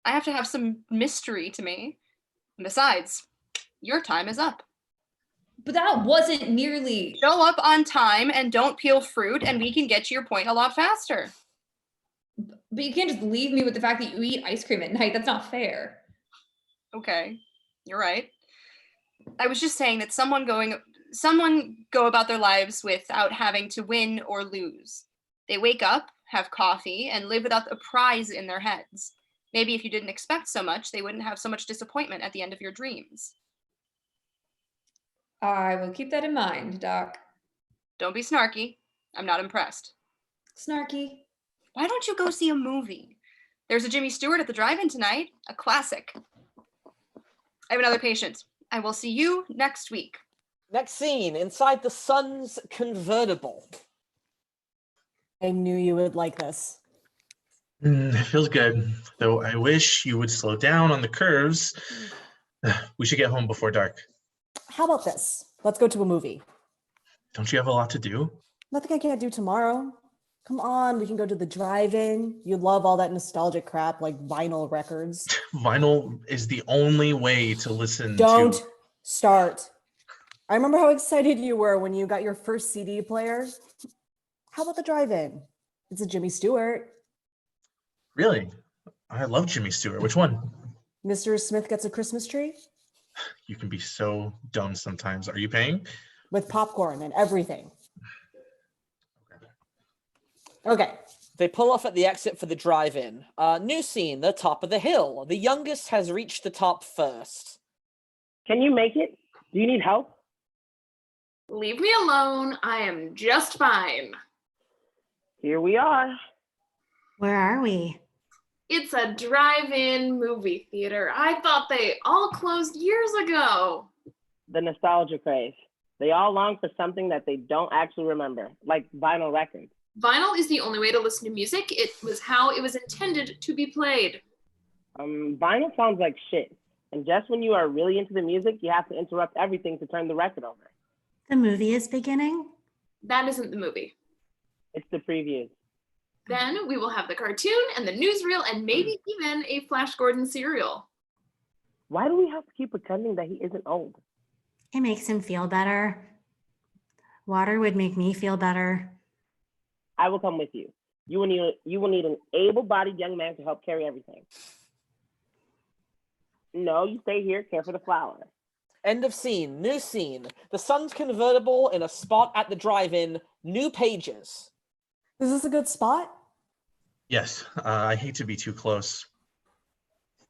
I have to have some mystery to me. And besides, your time is up. But that wasn't nearly... Show up on time and don't peel fruit, and we can get to your point a lot faster. But you can't just leave me with the fact that you eat ice cream at night. That's not fair. Okay, you're right. I was just saying that someone go about their lives without having to win or lose. They wake up, have coffee, and live without a prize in their heads. Maybe if you didn't expect so much, they wouldn't have so much disappointment at the end of your dreams. I will keep that in mind, Doc. Don't be snarky. I'm not impressed. Snarky. Why don't you go see a movie? There's a Jimmy Stewart at the drive-in tonight, a classic. I have another patient. I will see you next week. Next scene, inside the Sun's convertible. I knew you would like this. It feels good, though I wish you would slow down on the curves. We should get home before dark. How about this? Let's go to a movie. Don't you have a lot to do? Nothing I can't do tomorrow. Come on, we can go to the drive-in. You love all that nostalgic crap like vinyl records. Vinyl is the only way to listen Don't to... start. I remember how excited you were when you got your first CD player. How about the drive-in? It's a Jimmy Stewart. Really? I love Jimmy Stewart. Which one? Mr. Smith Gets a Christmas Tree? You can be so dumb sometimes. Are you paying? With popcorn and everything. Okay. They pull off at the exit for the drive-in. New scene, the top of the hill. The youngest has reached the top first. Can you make it? Do you need help? Leave me alone. I am just fine. Here we are. Where are we? It's a drive-in movie theater. I thought they all closed years ago. The nostalgia craze. They all long for something that they don't actually remember, like vinyl records. Vinyl is the only way to listen to music. It was how it was intended to be played. Vinyl sounds like shit. And just when you are really into the music, you have to interrupt everything to turn the record over. The movie is beginning? That isn't the movie. It's the preview. Then we will have the cartoon and the newsreel and maybe even a Flash Gordon cereal. Why do we have to keep pretending that he isn't old? It makes him feel better. Water would make me feel better. I will come with you. You will need an able-bodied young man to help carry everything. No, you stay here, care for the flower. End of scene, new scene. The Sun's convertible in a spot at the drive-in, new pages. Is this a good spot? Yes, I hate to be too close.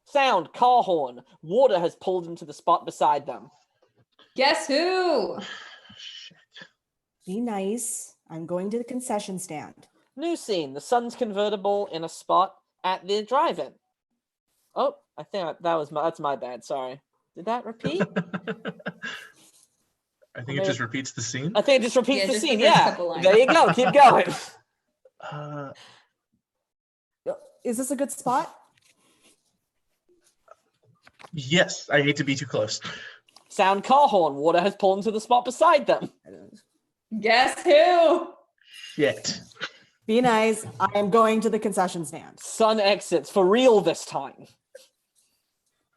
Sound, car horn. Water has pulled into the spot beside them. Guess who? Be nice. I'm going to the concession stand. New scene, the Sun's convertible in a spot at the drive-in. Oh, I think that's my bad, sorry. Did that repeat? I think it just repeats the scene. I think it just repeats the just scene, the first yeah. couple lines. There you go, keep going. Is this a good spot? Yes, I hate to be too close. Sound, car horn. Water has pulled into the spot beside them. Guess who? Shit. Be nice. I am going to the concession stand. Sun exits, for real this time.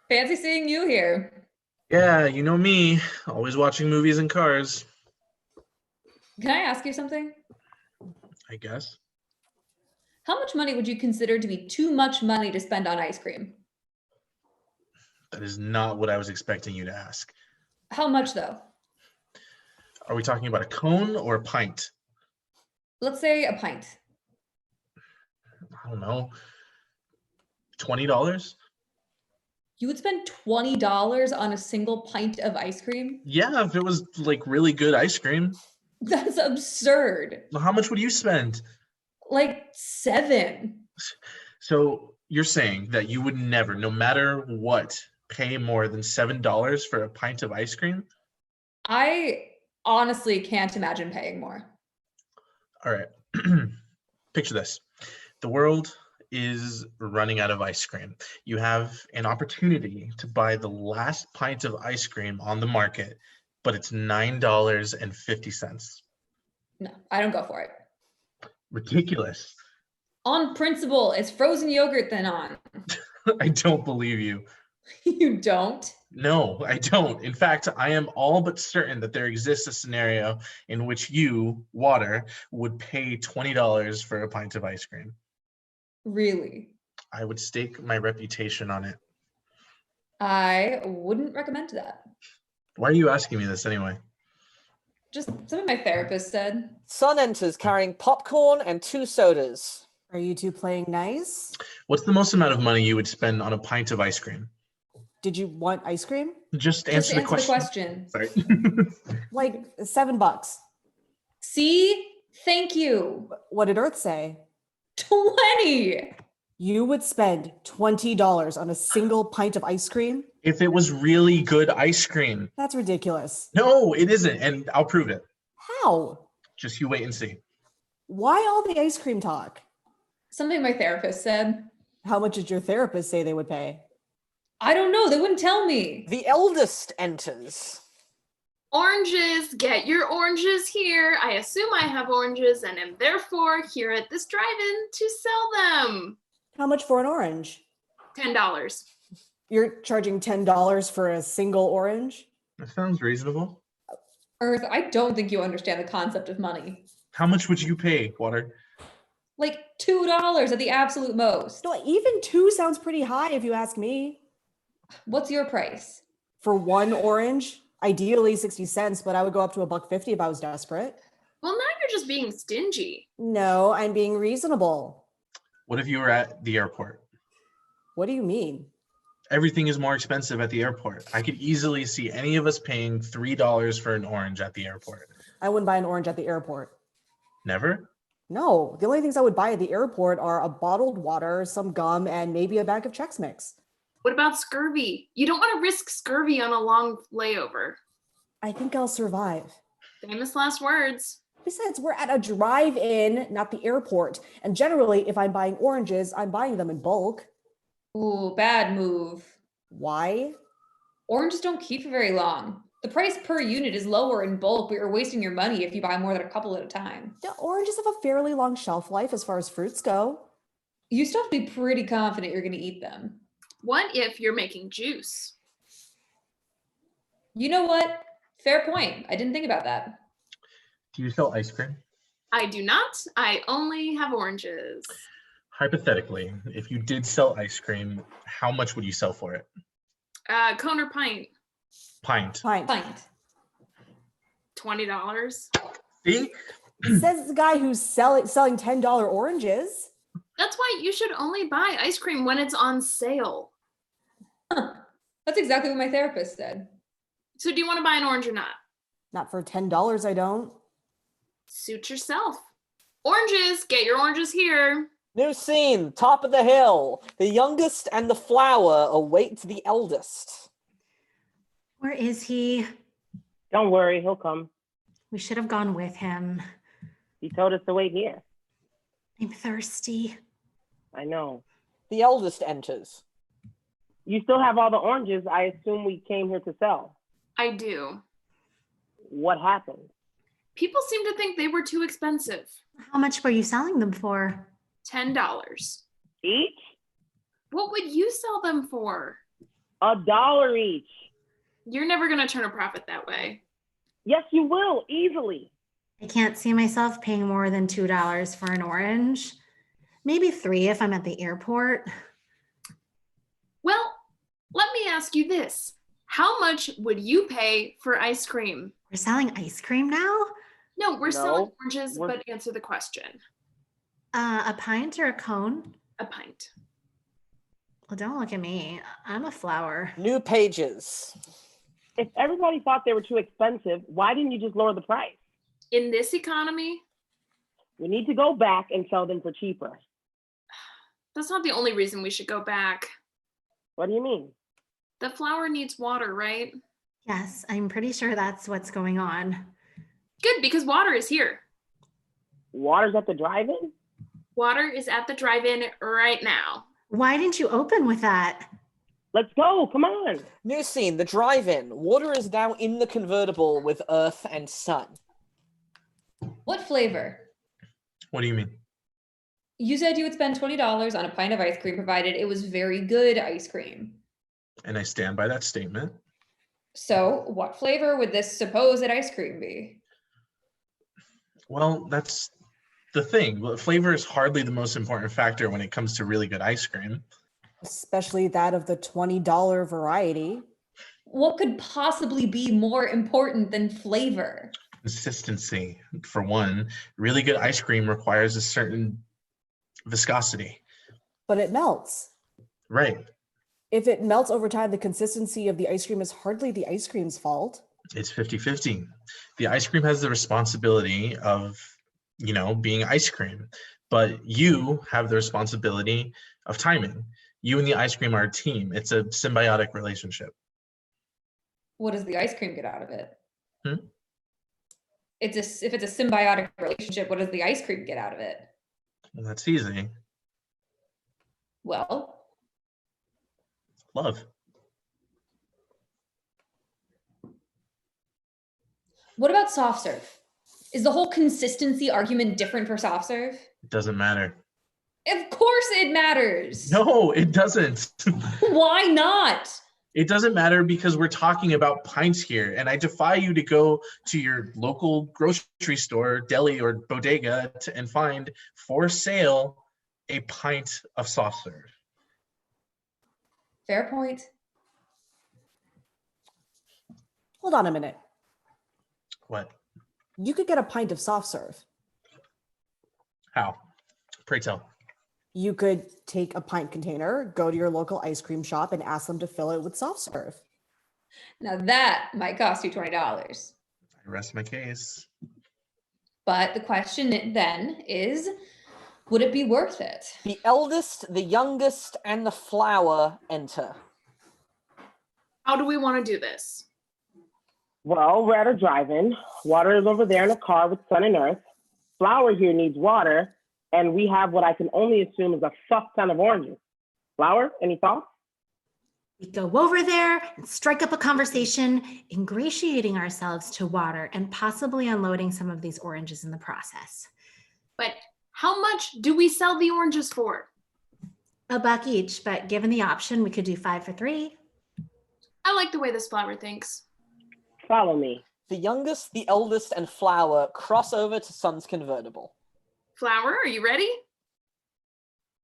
Fancy seeing you here. Yeah, you know me, always watching movies in cars. Can I ask you something? I guess. How much money would you consider to be too much money to spend on ice cream? That is not what I was expecting you to ask. How much though? Are we talking about a cone or a pint? Let's say a pint. I don't know. $20? You would spend $20 on a single pint of ice cream? Yeah, if it was like really good ice cream. That's absurd. Well, how much would you spend? Like $7. So you're saying that you would never, no matter what, pay more than $7 for a pint of ice cream? I honestly can't imagine paying more. All right. Picture this. The world is running out of ice cream. You have an opportunity to buy the last pint of ice cream on the market, but it's $9.50. No, I don't go for it. Ridiculous. On principle, it's frozen yogurt then on. I don't believe you. You don't? No, I don't. In fact, I am all but certain that there exists a scenario in which you, Water, would pay $20 for a pint of ice cream. Really? I would stake my reputation on it. I wouldn't recommend that. Why are you asking me this anyway? Just something my therapist said. Sun enters carrying popcorn and 2 sodas. Are you two playing nice? What's the most amount of money you would spend on a pint of ice cream? Did you want ice cream? Just answer the question. Sorry. Like $7. See? Thank you. What did Earth say? 20. You would spend $20 on a single pint of ice cream? If it was really good ice cream. That's ridiculous. No, it isn't, and I'll prove it. How? Just you wait and see. Why all the ice cream talk? Something my therapist said. How much did your therapist say they would pay? I don't know. They wouldn't tell me. The eldest enters. Oranges, get your oranges here. I assume I have oranges and am therefore here at this drive-in to sell them. How much for an orange? $10. You're charging $10 for a single orange? That sounds reasonable. Earth, I don't think you understand the concept of money. How much would you pay, Water? Like $2 at the absolute most. No, even 2 sounds pretty high if you ask me. What's your price? For one orange? Ideally 60 cents, but I would go up to $1.50 if I was desperate. Well, now you're just being stingy. No, I'm being reasonable. What if you were at the airport? What do you mean? Everything is more expensive at the airport. I could easily see any of us paying $3 for an orange at the airport. I wouldn't buy an orange at the airport. Never? No, the only things I would buy at the airport are a bottled water, some gum, and maybe a bag of Chex Mix. What about scurvy? You don't want to risk scurvy on a long layover. I think I'll survive. Famous last words. Besides, we're at a drive-in, not the airport. And generally, if I'm buying oranges, I'm buying them in bulk. Ooh, bad move. Why? Oranges don't keep for very long. The price per unit is lower in bulk, but you're wasting your money if you buy more than a couple at a time. The oranges have a fairly long shelf life as far as fruits go. You still have to be pretty confident you're going to eat them. What if you're making juice? You know what? Fair point. I didn't think about that. Do you sell ice cream? I do not. I only have oranges. Hypothetically, if you did sell ice cream, how much would you sell for it? Cone or pint? Pint. Pint. $20. See? Says the guy who's selling $10 oranges. That's why you should only buy ice cream when it's on sale. Huh. That's exactly what my therapist said. So do you want to buy an orange or not? Not for $10, I don't. Suit yourself. Oranges, get your oranges here. New scene, top of the hill. The youngest and the flower await the eldest. Where is he? Don't worry, he'll come. We should have gone with him. He told us to wait here. I'm thirsty. I know. The eldest enters. You still have all the oranges I assume we came here to sell. I do. What happened? People seem to think they were too expensive. How much were you selling them for? $10. Each? What would you sell them for? $1 each. You're never going to turn a profit that way. Yes, you will, easily. I can't see myself paying more than $2 for an orange. Maybe $3 if I'm at the airport. Well, let me ask you this. How much would you pay for ice cream? We're selling ice cream now? No, we're selling No, oranges, we're- but answer the question. A pint or a cone? A pint. Well, don't look at me. I'm a flower. New pages. If everybody thought they were too expensive, why didn't you just lower the price? In this economy, We need to go back and sell them for cheaper. that's not the only reason we should go back. What do you mean? The flower needs water, right? Yes, I'm pretty sure that's what's going on. Good, because water is here. Water's at the drive-in? Water is at the drive-in right now. Why didn't you open with that? Let's go, come on. New scene, the drive-in. Water is now in the convertible with Earth and Sun. What flavor? What do you mean? You said you would spend $20 on a pint of ice cream provided it was very good ice cream. And I stand by that statement. So what flavor would this supposed ice cream be? Well, that's the thing. Well, flavor is hardly the most important factor when it comes to really good ice cream. Especially that of the $20 variety. What could possibly be more important than flavor? Consistency, for one. Really good ice cream requires a certain viscosity. But it melts. Right. If it melts over time, the consistency of the ice cream is hardly the ice cream's fault. It's 50-50. The ice cream has the responsibility of, being ice cream, but you have the responsibility of timing. You and the ice cream are a team. It's a symbiotic relationship. What does the ice cream get out of it? Hmm? If it's a symbiotic relationship, what does the ice cream get out of it? Well, that's easy. Well, love. What about soft serve? Is the whole consistency argument different for soft serve? It doesn't matter. Of course it matters. No, it doesn't. Why not? It doesn't matter because we're talking about pints here, and I defy you to go to your local grocery store, deli, or bodega and find for sale a pint of soft serve. Fair point. Hold on a minute. What? You could get a pint of soft serve. How? Pray tell. You could take a pint container, go to your local ice cream shop, and ask them to fill it with soft serve. Now that might cost you $20. I rest my case. But the question then is, would it be worth it? The eldest, the youngest, and the flower enter. How do we want to do this? Well, we're at a drive-in. Water is over there in a car with sun and earth. Flower here needs water, and we have what I can only assume is a fuck ton of oranges. Flower, any thoughts? We go over there and strike up a conversation, ingratiating ourselves to water and possibly unloading some of these oranges in the process. But how much do we sell the oranges for? $1 each, but given the option, we could do 5 for $3. I like the way this flower thinks. Follow me. The youngest, the eldest, and flower cross over to Sun's convertible. Flower, are you ready?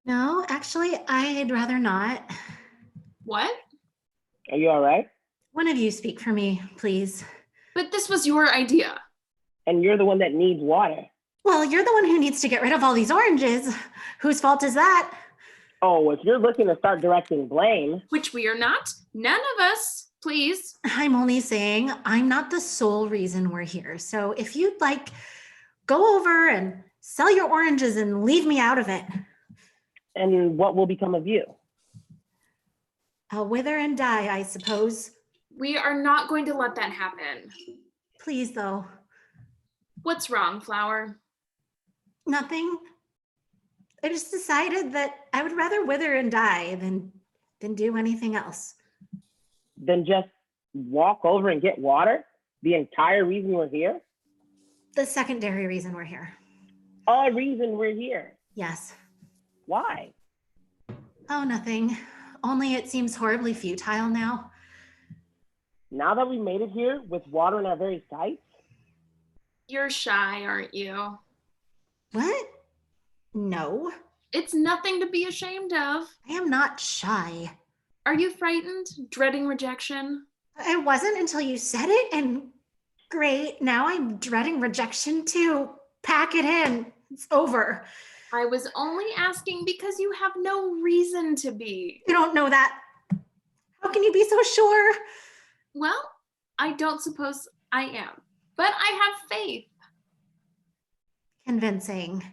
No, actually, I'd rather not. What? Are you all right? One of you speak for me, please. But this was your idea. And you're the one that needs water. Well, you're the one who needs to get rid of all these oranges. Whose fault is that? Oh, if you're looking to start directing blame. Which we are not. None of us. Please. I'm only saying I'm not the sole reason we're here. So if you'd like, go over and sell your oranges and leave me out of it. And what will become of you? I'll wither and die, I suppose. We are not going to let that happen. Please, though. What's wrong, Flower? Nothing. I just decided that I would rather wither and die than do anything else. Then just walk over and get water? The entire reason we're here? The secondary reason we're here. A reason we're here? Yes. Why? Oh, nothing. Only it seems horribly futile now. Now that we made it here with water in our very sights? You're shy, aren't you? What? No. It's nothing to be ashamed of. I am not shy. Are you frightened? Dreading rejection? I wasn't until you said it, and great, now I'm dreading rejection too. Pack it in. It's over. I was only asking because you have no reason to be. You don't know that. How can you be so sure? Well, I don't suppose I am, but I have faith. Convincing.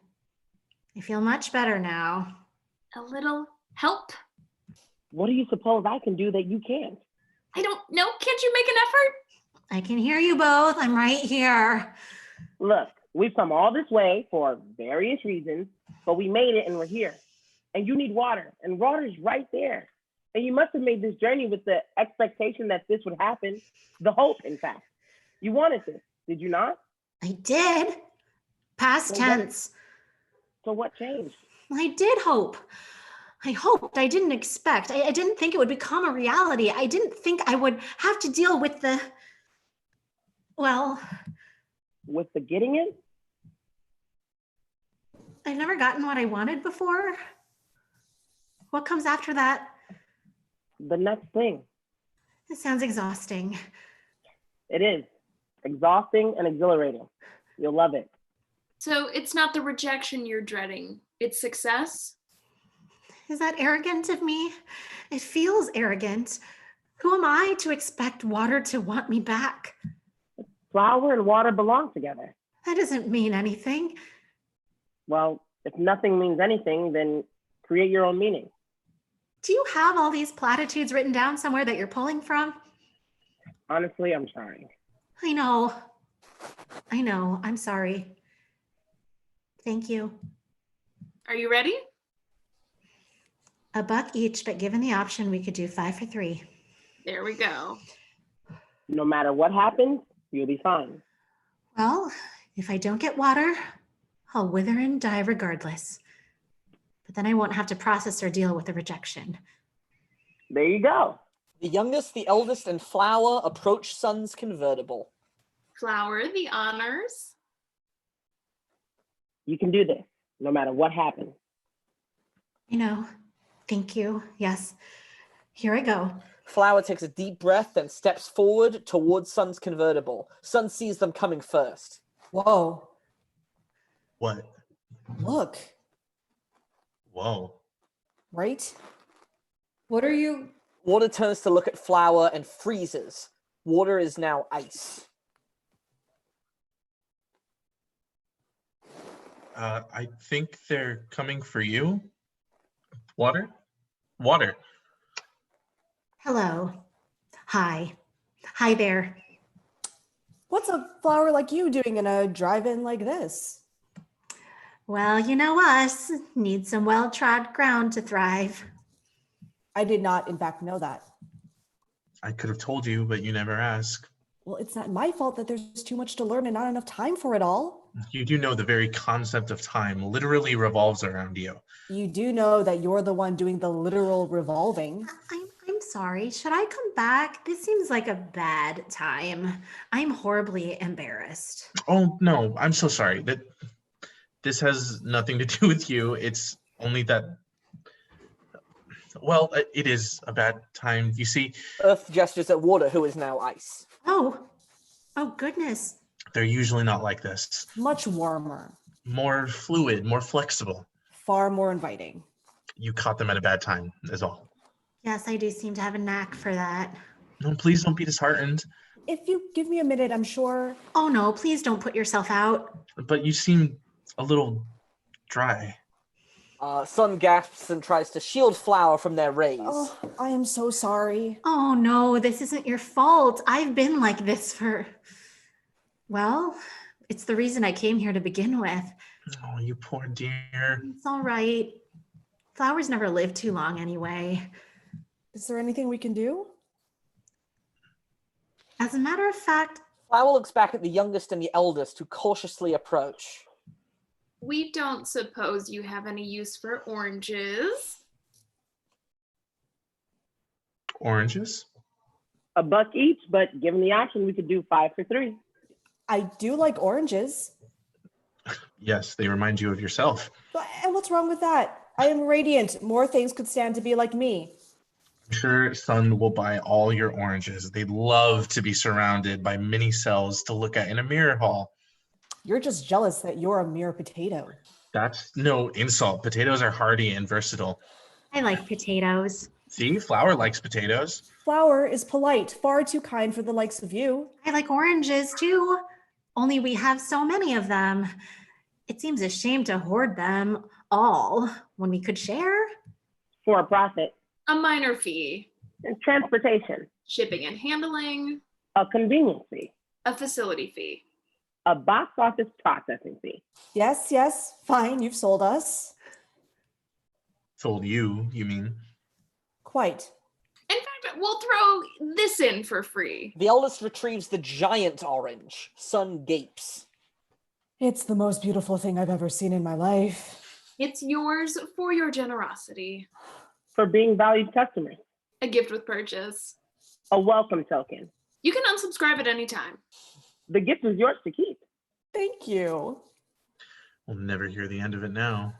I feel much better now. A little help? What do you suppose I can do that you can't? I don't know. Can't you make an effort? I can hear you both. I'm right here. Look, we've come all this way for various reasons, but we made it and we're here. And you need water, and water's right there. And you must have made this journey with the expectation that this would happen, the hope, in fact. You wanted this, did you not? I did. Past tense. So what changed? I did hope. I hoped. I didn't expect. I didn't think it would become a reality. I didn't think I would have to deal with the... Well... With the getting it? I've never gotten what I wanted before. What comes after that? The next thing. It sounds exhausting. It is. Exhausting and exhilarating. You'll love it. So it's not the rejection you're dreading, it's success? Is that arrogant of me? It feels arrogant. Who am I to expect water to want me back? Flower and water belong together. That doesn't mean anything. Well, if nothing means anything, then create your own meaning. Do you have all these platitudes written down somewhere that you're pulling from? Honestly, I'm trying. I know. I'm sorry. Thank you. Are you ready? $1 each, but given the option, we could do 5 for 3. There we go. No matter what happens, you'll be fine. Well, if I don't get water, I'll wither and die regardless. But then I won't have to process or deal with the rejection. There you go. The youngest, the eldest, and Flower approach Sun's convertible. Flower, the honors. You can do this, no matter what happens. Thank you. Yes. Here I go. Flower takes a deep breath, then steps forward towards Sun's convertible. Sun sees them coming first. Whoa. What? Look. Whoa. Right? What are you? Water turns to look at Flower and freezes. Water is now ice. I think they're coming for you. Water? Water. Hello. Hi. Hi there. What's a flower like you doing in a drive-in like this? Well, you know us. Need some well-trod ground to thrive. I did not, in fact, know that. I could have told you, but you never ask. Well, it's not my fault that there's too much to learn and not enough time for it all. You do know the very concept of time literally revolves around you. You do know that you're the one doing the literal revolving. I'm sorry. Should I come back? This seems like a bad time. I'm horribly embarrassed. Oh, no, I'm so sorry. This has nothing to do with you. It's only that, well, it is a bad time. You see, Earth gestures at Water, who is now ice. Oh goodness. they're usually not like this. Much warmer. More fluid, more flexible. Far more inviting. You caught them at a bad time, is all. Yes, I do seem to have a knack for that. No, please don't be disheartened. If you give me a minute, I'm sure. Oh no, please don't put yourself out. But you seem a little dry. Sun gasps and tries to shield Flower from their rays. Oh, I am so sorry. Oh no, this isn't your fault. I've been like this for... Well, it's the reason I came here to begin with. Oh, you poor dear. It's all right. Flowers never live too long anyway. Is there anything we can do? As a matter of fact... Flower looks back at the youngest and the eldest, who cautiously approach. We don't suppose you have any use for oranges. Oranges? $1 each, but given the option, we could do 5 for 3. I do like oranges. Yes, they remind you of yourself. And what's wrong with that? I am radiant. More things could stand to be like me. I'm sure Sun will buy all your oranges. They'd love to be surrounded by mini cells to look at in a mirror hall. You're just jealous that you're a mere potato. That's no insult. Potatoes are hardy and versatile. I like potatoes. See, Flower likes potatoes. Flower is polite, far too kind for the likes of you. I like oranges too. Only we have so many of them. It seems a shame to hoard them all when we could share. For a profit. A minor fee. And transportation. Shipping and handling. A convenience fee. A facility fee. A box office processing fee. Yes, fine, you've sold us. Sold you mean? Quite. In fact, we'll throw this in for free. The eldest retrieves the giant orange. Sun gapes. It's the most beautiful thing I've ever seen in my life. It's yours for your generosity. For being valued customers. A gift with purchase. A welcome token. You can unsubscribe at any time. The gift is yours to keep. Thank you. We'll never hear the end of it now.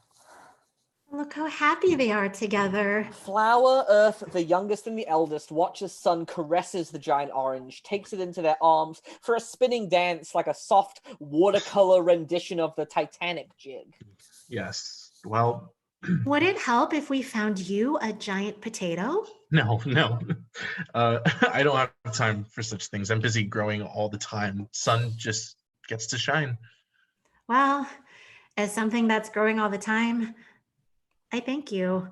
Look how happy they are together. Flower, Earth, the youngest and the eldest, watch as Sun caresses the giant orange, takes it into their arms for a spinning dance like a soft watercolor rendition of the Titanic jig. Yes. Well, Would it help if we found you a giant potato? no. I don't have time for such things. I'm busy growing all the time. Sun just gets to shine. Well, as something that's growing all the time, I thank you.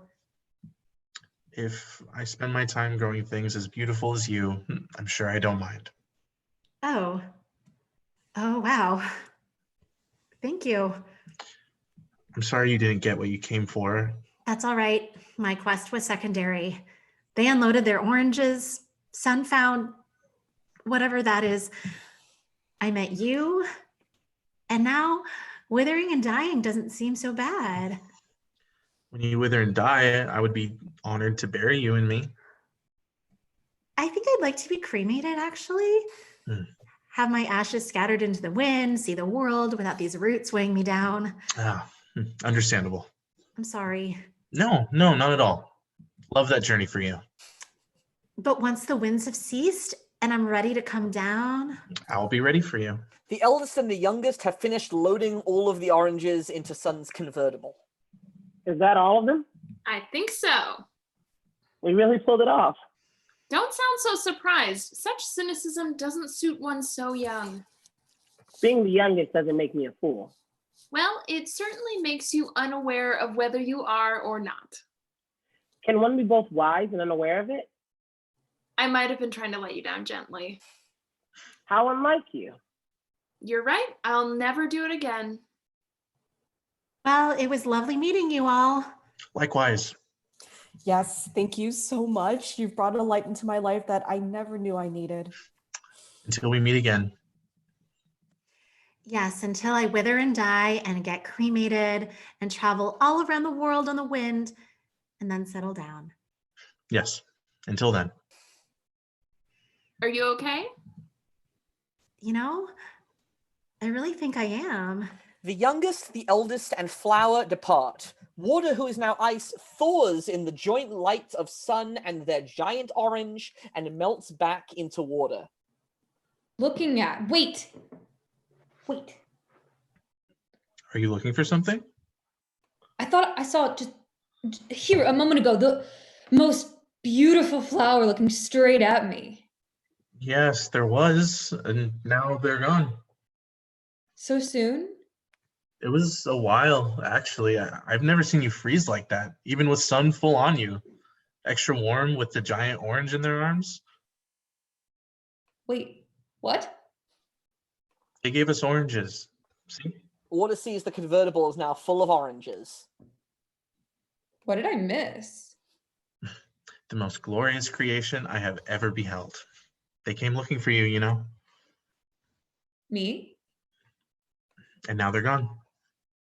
If I spend my time growing things as beautiful as you, I'm sure I don't mind. Oh. Oh, wow. Thank you. I'm sorry you didn't get what you came for. That's all right. My quest was secondary. They unloaded their oranges. Sun found whatever that is. I met you. And now withering and dying doesn't seem so bad. When you wither and die, I would be honored to bury you in me. I think I'd like to be cremated, actually. Have my ashes scattered into the wind, see the world without these roots weighing me down. Understandable. I'm sorry. No, not at all. Love that journey for you. But once the winds have ceased and I'm ready to come down, I'll be ready for you. The eldest and the youngest have finished loading all of the oranges into Sun's convertible. Is that all of them? I think so. We really pulled it off. Don't sound so surprised. Such cynicism doesn't suit one so young. Being the youngest doesn't make me a fool. Well, it certainly makes you unaware of whether you are or not. Can one be both wise and unaware of it? I might have been trying to let you down gently. How unlike you. You're right. I'll never do it again. well, it was lovely meeting you all. Likewise. Yes, thank you so much. You've brought a light into my life that I never knew I needed. Until we meet again. Yes, until I wither and die and get cremated and travel all around the world on the wind and then settle down. Yes. Until then. Are you okay? You know, I really think I am. The youngest, the eldest, and Flower depart. Water, who is now ice, thaws in the joint light of Sun and their giant orange and melts back into water. Looking at, wait. Are you looking for something? I thought I saw just here a moment ago, the most beautiful flower looking straight at me. Yes, there was, and now they're gone. So soon? It was a while, actually. I've never seen you freeze like that, even with Sun full on you. Extra warm with the giant orange in their arms. Wait, what? They gave us oranges. See? Water sees the convertible is now full of oranges. What did I miss? The most glorious creation I have ever beheld. They came looking for you, you know? Me? And now they're gone.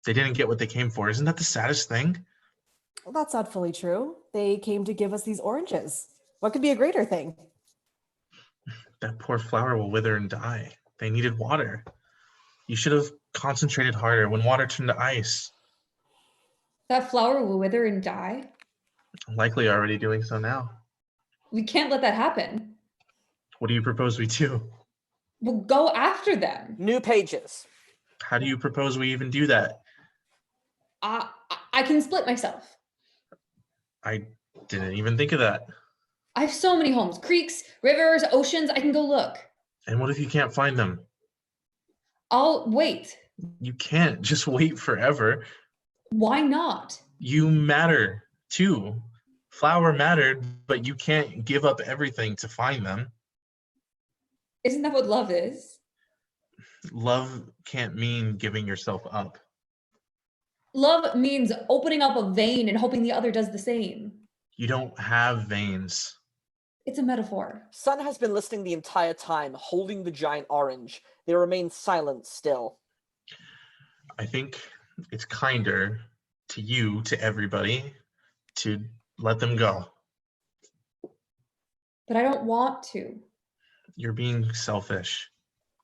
They didn't get what they came for. Isn't that the saddest thing? Well, that's not fully true. They came to give us these oranges. What could be a greater thing? That poor flower will wither and die. They needed water. You should have concentrated harder when water turned to ice. That flower will wither and die? Likely already doing so now. We can't let that happen. What do you propose we do? We'll go after them. New pages. How do you propose we even do that? I can split myself. I didn't even think of that. I have so many homes, creeks, rivers, oceans. I can go look. And what if you can't find them? I'll wait. You can't just wait forever. Why not? You matter too. Flower mattered, but you can't give up everything to find them. Isn't that what love is? Love can't mean giving yourself up. Love means opening up a vein and hoping the other does the same. You don't have veins. It's a metaphor. Sun has been listening the entire time, holding the giant orange. They remain silent still. I think it's kinder to you, to everybody, to let them go. But I don't want to. You're being selfish.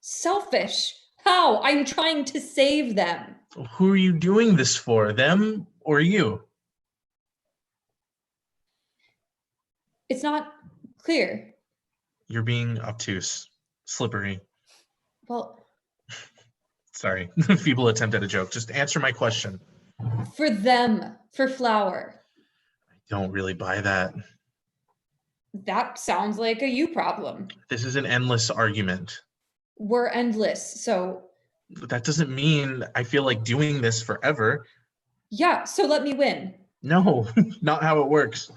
Selfish? How? I'm trying to save them. Who are you doing this for? Them or you? It's not clear. You're being obtuse, slippery. Well, Sorry, feeble attempt at a joke. Just answer my question. for them, for Flower. Don't really buy that. That sounds like a you problem. This is an endless argument. We're endless, so That doesn't mean I feel like doing this forever. yeah, so let me win. No, not how it works.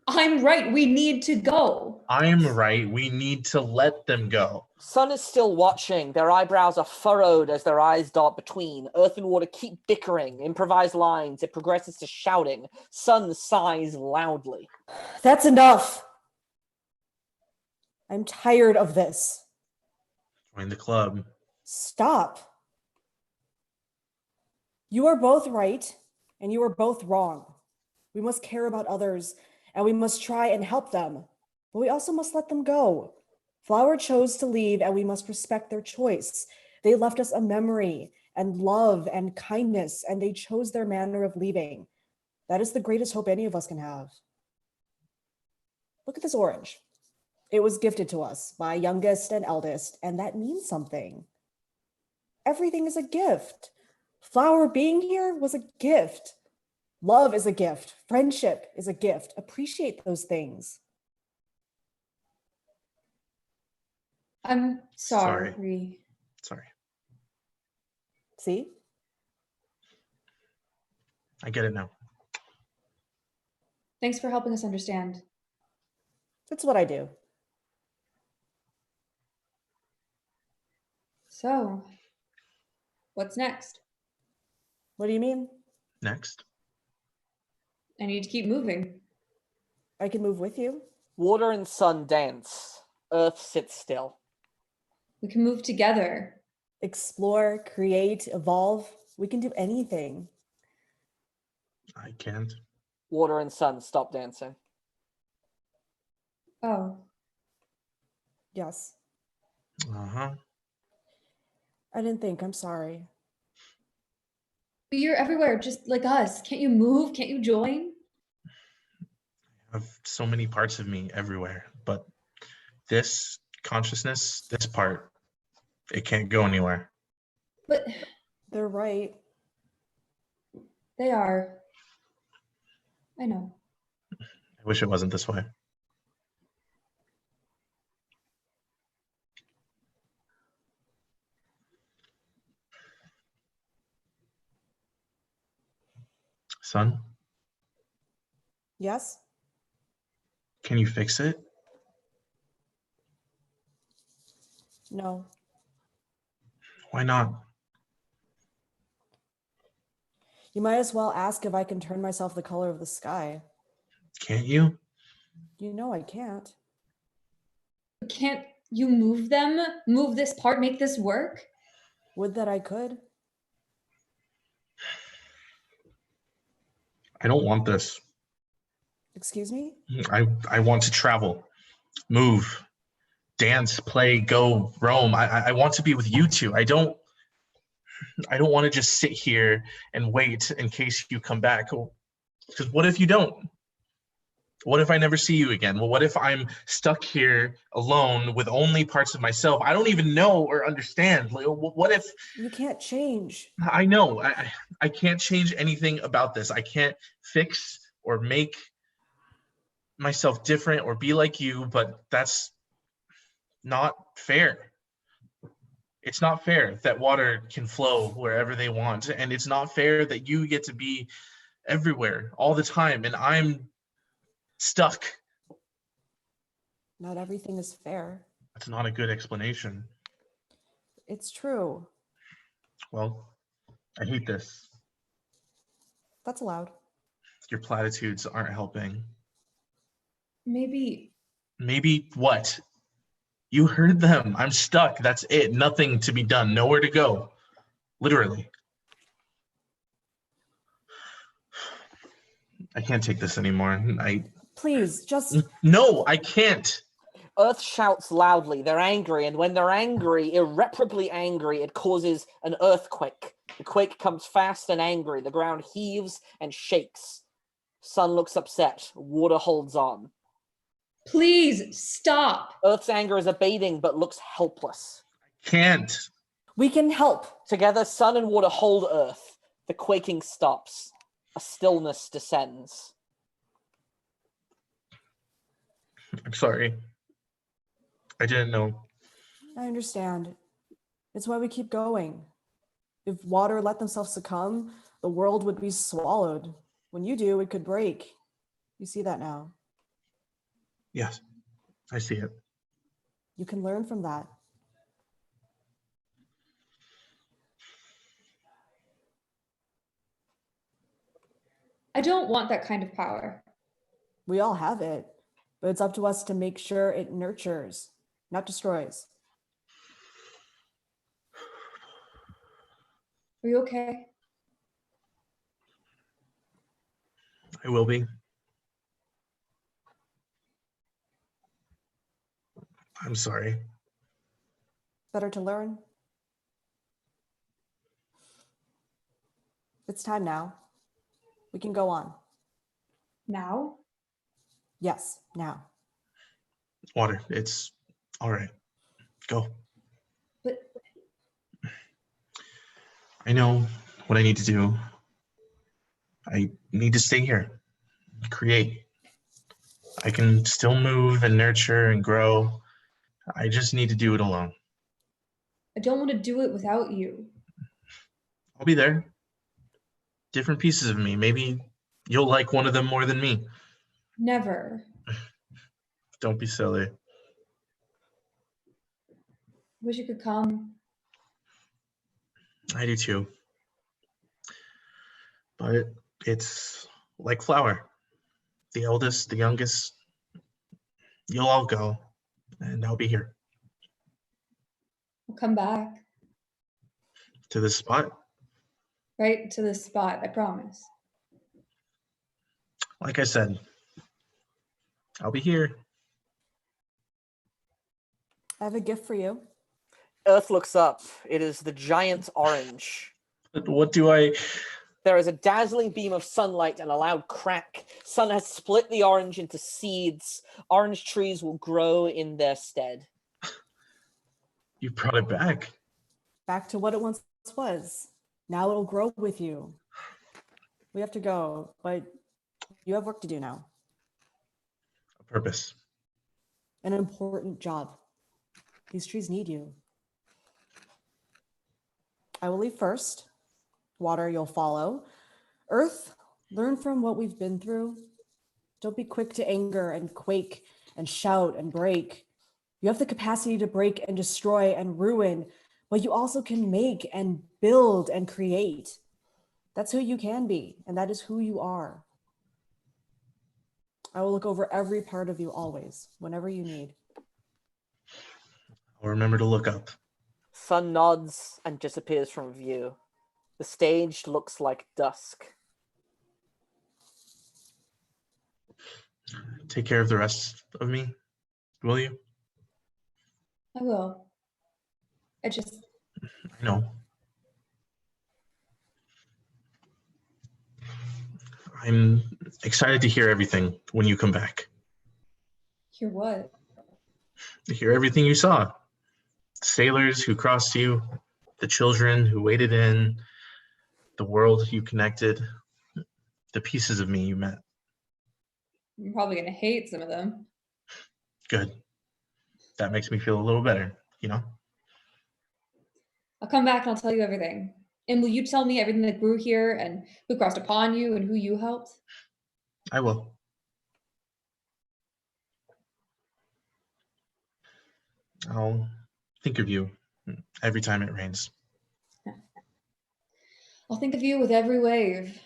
I'm right, we need to go. I'm right. We need to let them go. Sun is still watching. Their eyebrows are furrowed as their eyes dart between. Earth and water keep bickering. Improvised lines. It progresses to shouting. Sun sighs loudly. That's enough. I'm tired of this. Join the club. Stop. You are both right, and you are both wrong. We must care about others, and we must try and help them. But we also must let them go. Flower chose to leave, and we must respect their choice. They left us a memory and love and kindness, and they chose their manner of leaving. That is the greatest hope any of us can have. Look at this orange. It was gifted to us by youngest and eldest, and that means something. Everything is a gift. Flower being here was a gift. Love is a gift. Friendship is a gift. Appreciate those things. I'm sorry. Sorry. See? I get it now. Thanks for helping us understand. That's what I do. So, what's next? What do you mean? Next. I need to keep moving. I can move with you. Water and sun dance. Earth sits still. We can move together. Explore, create, evolve. We can do anything. I can't. Water and sun stop dancing. Oh. Yes. Uh-huh. I didn't think. I'm sorry. But you're everywhere, just like us. Can't you move? Can't you join? I have so many parts of me everywhere, but this consciousness, this part, it can't go anywhere. But they're right. They are. I know. I wish it wasn't this way. Son? Yes? Can you fix it? No. Why not? You might as well ask if I can turn myself the color of the sky. Can't you? You know I can't. Can't you move them? Move this part, make this work? Would that I could. I don't want this. Excuse me? I want to travel, move, dance, play, go, roam. I want to be with you two. I don't want to just sit here and wait in case you come back. Because what if you don't? What if I never see you again? Well, what if I'm stuck here alone with only parts of myself I don't even know or understand? Like, what if... You can't change. I know. I can't change anything about this. I can't fix or make myself different or be like you, but that's not fair. It's not fair that water can flow wherever they want, and it's not fair that you get to be everywhere all the time and I'm stuck. Not everything is fair. That's not a good explanation. It's true. Well, I hate this. That's allowed. Your platitudes aren't helping. Maybe what? You heard them. I'm stuck. That's it. Nothing to be done. Nowhere to go. Literally. I can't take this anymore. Please, just... No, I can't. Earth shouts loudly. They're angry, and when they're angry, irreparably angry, it causes an earthquake. The quake comes fast and angry. The ground heaves and shakes. Sun looks upset. Water holds on. Please stop. Earth's anger is abating, but looks helpless. Can't. We can help. Together, sun and water hold Earth. The quaking stops. A stillness descends. I'm sorry. I didn't know. I understand. It's why we keep going. If water let themselves succumb, the world would be swallowed. When you do, it could break. You see that now. Yes, I see it. You can learn from that. I don't want that kind of power. We all have it, but it's up to us to make sure it nurtures, not destroys. Are you okay? I will be. I'm sorry. Better to learn. It's time now. We can go on. Now? Yes, now. Water, it's all right. Go. But I know what I need to do. I need to stay here, create. I can still move and nurture and grow. I just need to do it alone. I don't want to do it without you. I'll be there. Different pieces of me. Maybe you'll like one of them more than me. Never. Don't be silly. Wish you could come. I do too. But it's like flower. The eldest, the youngest, you'll all go, and I'll be here. I'll come back. To this spot? Right to this spot, I promise. Like I said, I'll be here. I have a gift for you. Earth looks up. It is the giant orange. What do I... There is a dazzling beam of sunlight and a loud crack. Sun has split the orange into seeds. Orange trees will grow in their stead. You brought it back. Back to what it once was. Now it'll grow with you. We have to go, but you have work to do now. A purpose. An important job. These trees need you. I will leave first. Water, you'll follow. Earth, learn from what we've been through. Don't be quick to anger and quake and shout and break. You have the capacity to break and destroy and ruin, but you also can make and build and create. That's who you can be, and that is who you are. I will look over every part of you always, whenever you need. I'll remember to look up. Sun nods and disappears from view. The stage looks like dusk. Take care of the rest of me, will you? I will. I know. I'm excited to hear everything when you come back. Hear what? To hear everything you saw. Sailors who crossed you, the children who waded in, the world you connected, the pieces of me you met. I'm probably going to hate some of them. Good. That makes me feel a little better, you know? I'll come back and I'll tell you everything. And will you tell me everything that grew here and who crossed upon you and who you helped? I will. I'll think of you every time it rains. I'll think of you with every wave.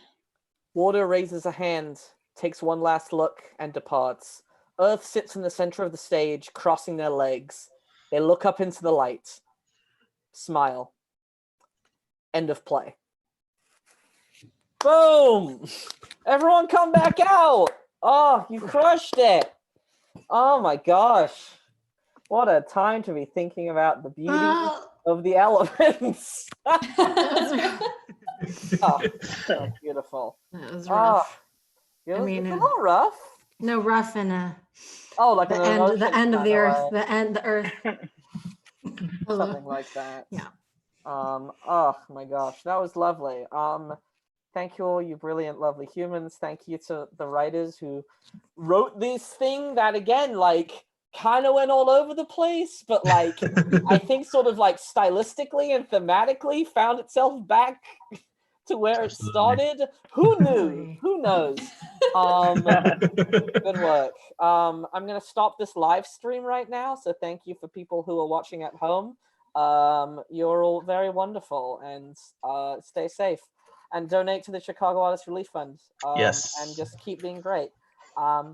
Water raises a hand, takes one last look, and departs. Earth sits in the center of the stage, crossing their legs. They look up into the light. Smile. End of play. Boom! Everyone come back out! Oh, you crushed it! Oh my gosh. What a time to be thinking about the beauty of the elements. Oh, so beautiful. That was rough. I mean, it's a little rough. No, rough in a. Like the an end, emotion the end of the kinda earth, way. the earth. Something like that. Yeah. Oh my gosh, that was lovely. Thank you all, you brilliant, lovely humans. Thank you to the writers who wrote this thing that, again, like, kind of went all over the place, but like, I think sort of like stylistically and thematically found itself back to where it started. Who knew? Who knows? Good work. I'm gonna stop this live stream right now, so thank you for people who are watching at home. You're all very wonderful, and stay safe and donate to the Chicago Artist Relief Fund. Yes. And just keep being great. Bye.